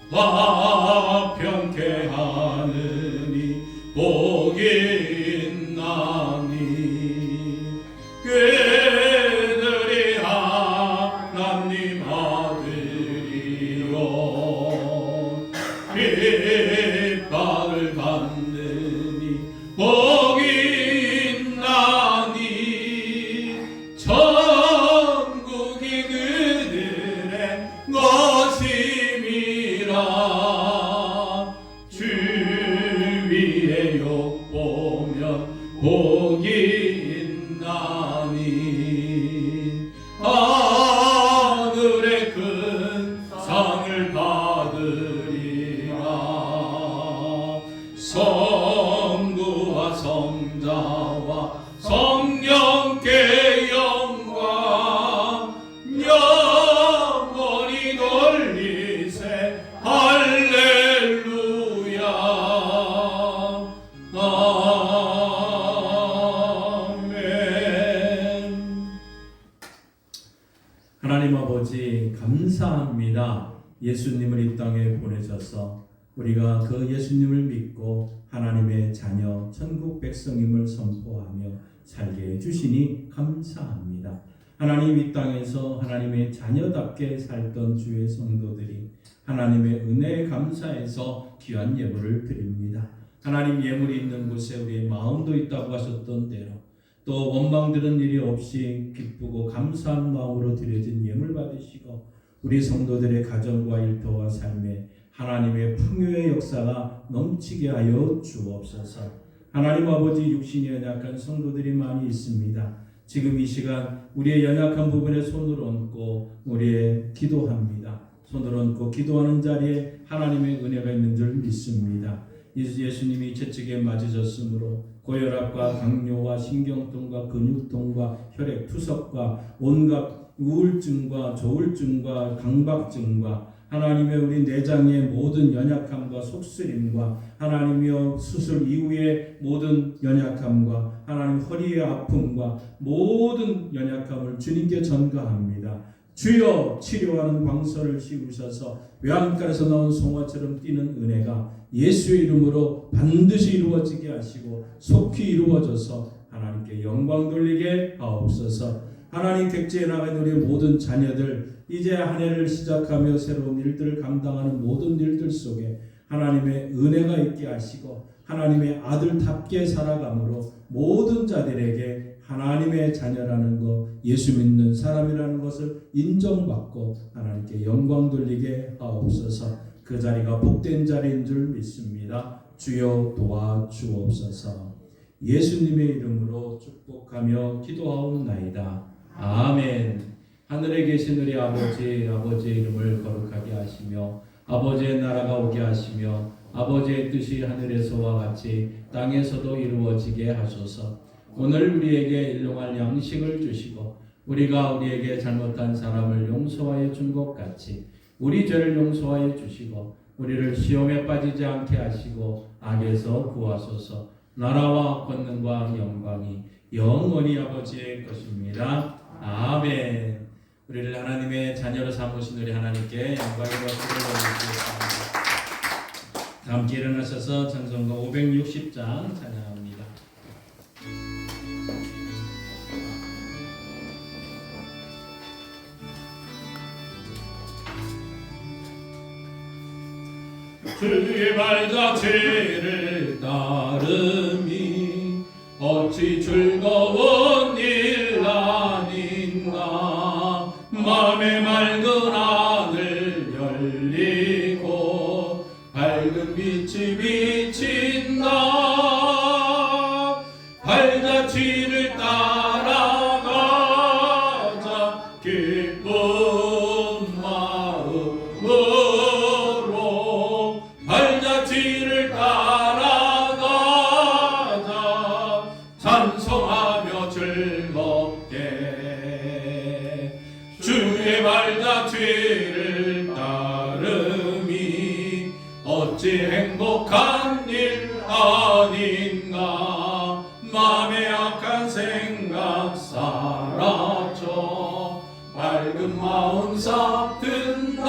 화평케 하느니 복이 있나니 그들이 하나님 아들이요 핍박을 받느니 복이 있나니 천국이 그들의 것임이라. 주 위에 욕보면 복이 있나니 하늘의 큰 상을 받으리라. 성부와 성자와 성령께 영광 영원히 돌리세 할렐루야. 아멘. 하나님 아버지 감사합니다. 예수님을 이 땅에 보내셔서 우리가 그 예수님을 믿고 하나님의 자녀 천국 백성임을 선포하며 살게 해주시니 감사합니다. 하나님 이 땅에서 하나님의 자녀답게 살던 주의 성도들이 하나님의 은혜에 감사해서 귀한 예물을 드립니다. 하나님 예물이 있는 곳에 우리의 마음도 있다고 하셨던 대로 또 원망드는 일이 없이 기쁘고 감사한 마음으로 드려진 예물 받으시고 우리 성도들의 가정과 일터와 삶에 하나님의 풍요의 역사가 넘치게 하여 주옵소서. 하나님 아버지 육신이 연약한 성도들이 많이 있습니다. 지금 이 시간 우리의 연약한 부분에 손을 얹고 우리의 기도합니다. 손을 얹고 기도하는 자리에 하나님의 은혜가 있는 줄 믿습니다. 예수님이 채찍에 맞으셨으므로 고혈압과 당뇨와 신경통과 근육통과 혈액 투석과 온갖 우울증과 조울증과 강박증과 하나님의 우리 내장의 모든 연약함과 속쓰림과 하나님이여 수술 이후의 모든 연약함과 하나님 허리의 아픔과 모든 연약함을 주님께 전가합니다. 주여 치료하는 광선을 씌우셔서 외양간에서 나온 송아처럼 뛰는 은혜가 예수의 이름으로 반드시 이루어지게 하시고 속히 이루어져서 하나님께 영광 돌리게 하옵소서. 하나님 객지에 나간 우리 모든 자녀들 이제 한 해를 시작하며 새로운 일들을 감당하는 모든 일들 속에 하나님의 은혜가 있게 하시고 하나님의 아들답게 살아감으로 모든 자들에게 하나님의 자녀라는 것, 예수 믿는 사람이라는 것을 인정받고 하나님께 영광 돌리게 하옵소서. 그 자리가 복된 자리인 줄 믿습니다. 주여 도와주옵소서. 예수님의 이름으로 축복하며 기도하옵나이다. 아멘. 하늘에 계신 우리 아버지의 이름을 거룩하게 하시며 아버지의 나라가 오게 하시며 아버지의 뜻이 하늘에서와 같이 땅에서도 이루어지게 하소서. 오늘 우리에게 일용할 양식을 주시고 우리가 우리에게 잘못한 사람을 용서하여 준 것 같이 우리 죄를 용서하여 주시고 우리를 시험에 빠지지 않게 하시고 악에서 구하소서. 나라와 권능과 영광이 영원히 아버지의 것입니다. 아멘. 우리를 하나님의 자녀로 삼으신 우리 하나님께 영광의 박수를 올리겠습니다. 다 함께 일어나셔서 찬송가 560장 찬양합니다. 주의 발자취를 따름이 어찌 즐거운 일 아닌가. 마음의 맑은 하늘 열리고 밝은 빛이 비친다. 발자취를 따라가자 기쁜 마음으로. 발자취를 따라가자 찬송하며 즐겁게. 주의 발자취를 따름이 어찌 행복한 일 아닌가. 마음의 악한 생각 사라져 맑은 마음 싹 든다.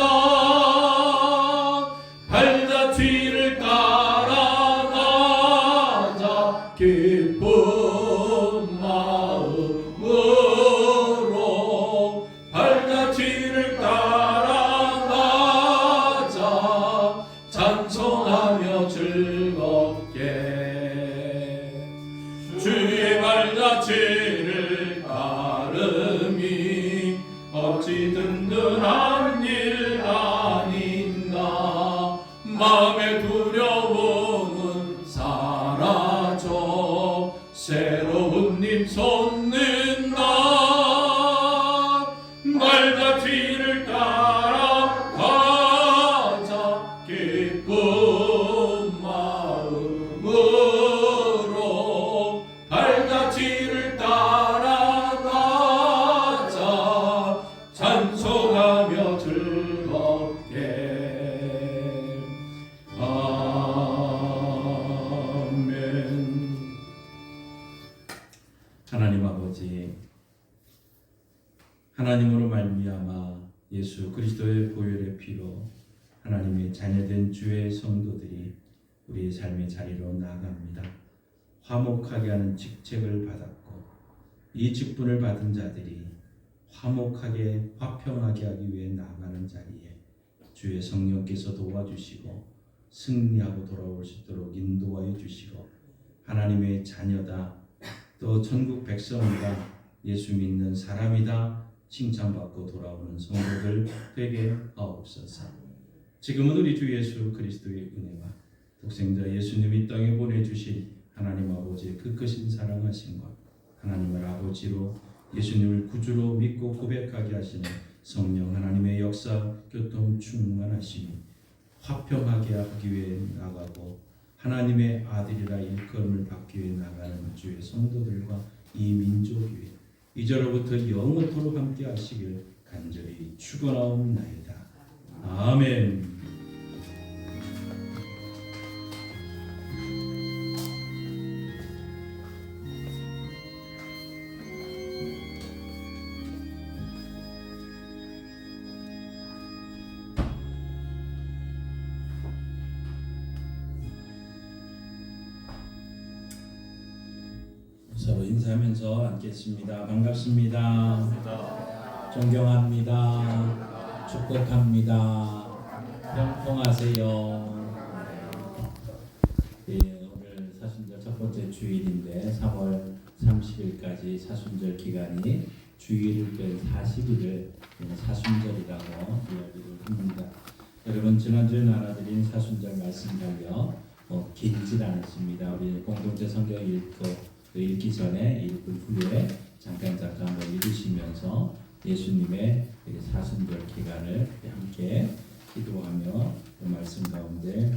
발자취를 따라가자 기쁜 마음으로. 발자취를 따라가자 찬송하며 즐겁게. 주의 발자취를 따름이 어찌 든든한 일 아닌가. 마음의 두려움은 사라져 새로운 힘 솟는다. 발자취를 따라가자 기쁜 마음으로. 발자취를 따라가자 찬송하며 즐겁게. 아멘. 하나님 아버지, 하나님으로 말미암아 예수 그리스도의 보혈의 피로 하나님의 자녀된 주의 성도들이 우리의 삶의 자리로 나아갑니다. 화목하게 하는 직책을 받았고 이 직분을 받은 자들이 화목하게 화평하게 하기 위해 나아가는 자리에 주의 성령께서 도와주시고 승리하고 돌아올 수 있도록 인도하여 주시고 하나님의 자녀다, 또 천국 백성이다, 예수 믿는 사람이다 칭찬받고 돌아오는 성도들 되게 하옵소서. 지금은 우리 주 예수 그리스도의 은혜와 독생자 예수님이 땅에 보내주신 하나님 아버지의 그 크신 사랑하신 것 하나님을 아버지로 예수님을 구주로 믿고 고백하게 하시는 성령 하나님의 역사 교통 충만하심이 화평하게 하기 위해 나가고 하나님의 아들이라 일컬음을 받기 위해 나가는 주의 성도들과 이 민족 위에 이제로부터 영원토록 함께 하시길 간절히 축원하옵나이다. 아멘. 서로 인사하면서 앉겠습니다. 반갑습니다. 존경합니다. 축복합니다. 평통하세요. 예, 오늘 사순절 첫 번째 주일인데 3월 30일까지 사순절 기간이 주일을 뺀 40일을 사순절이라고 이야기를 합니다. 여러분 지난주에 나눠드린 사순절 말씀 달려 길지 않습니다. 우리 공동체 성경 읽기 전에 읽을 후에 잠깐 한번 읽으시면서 예수님의 사순절 기간을 함께 기도하며 그 말씀 가운데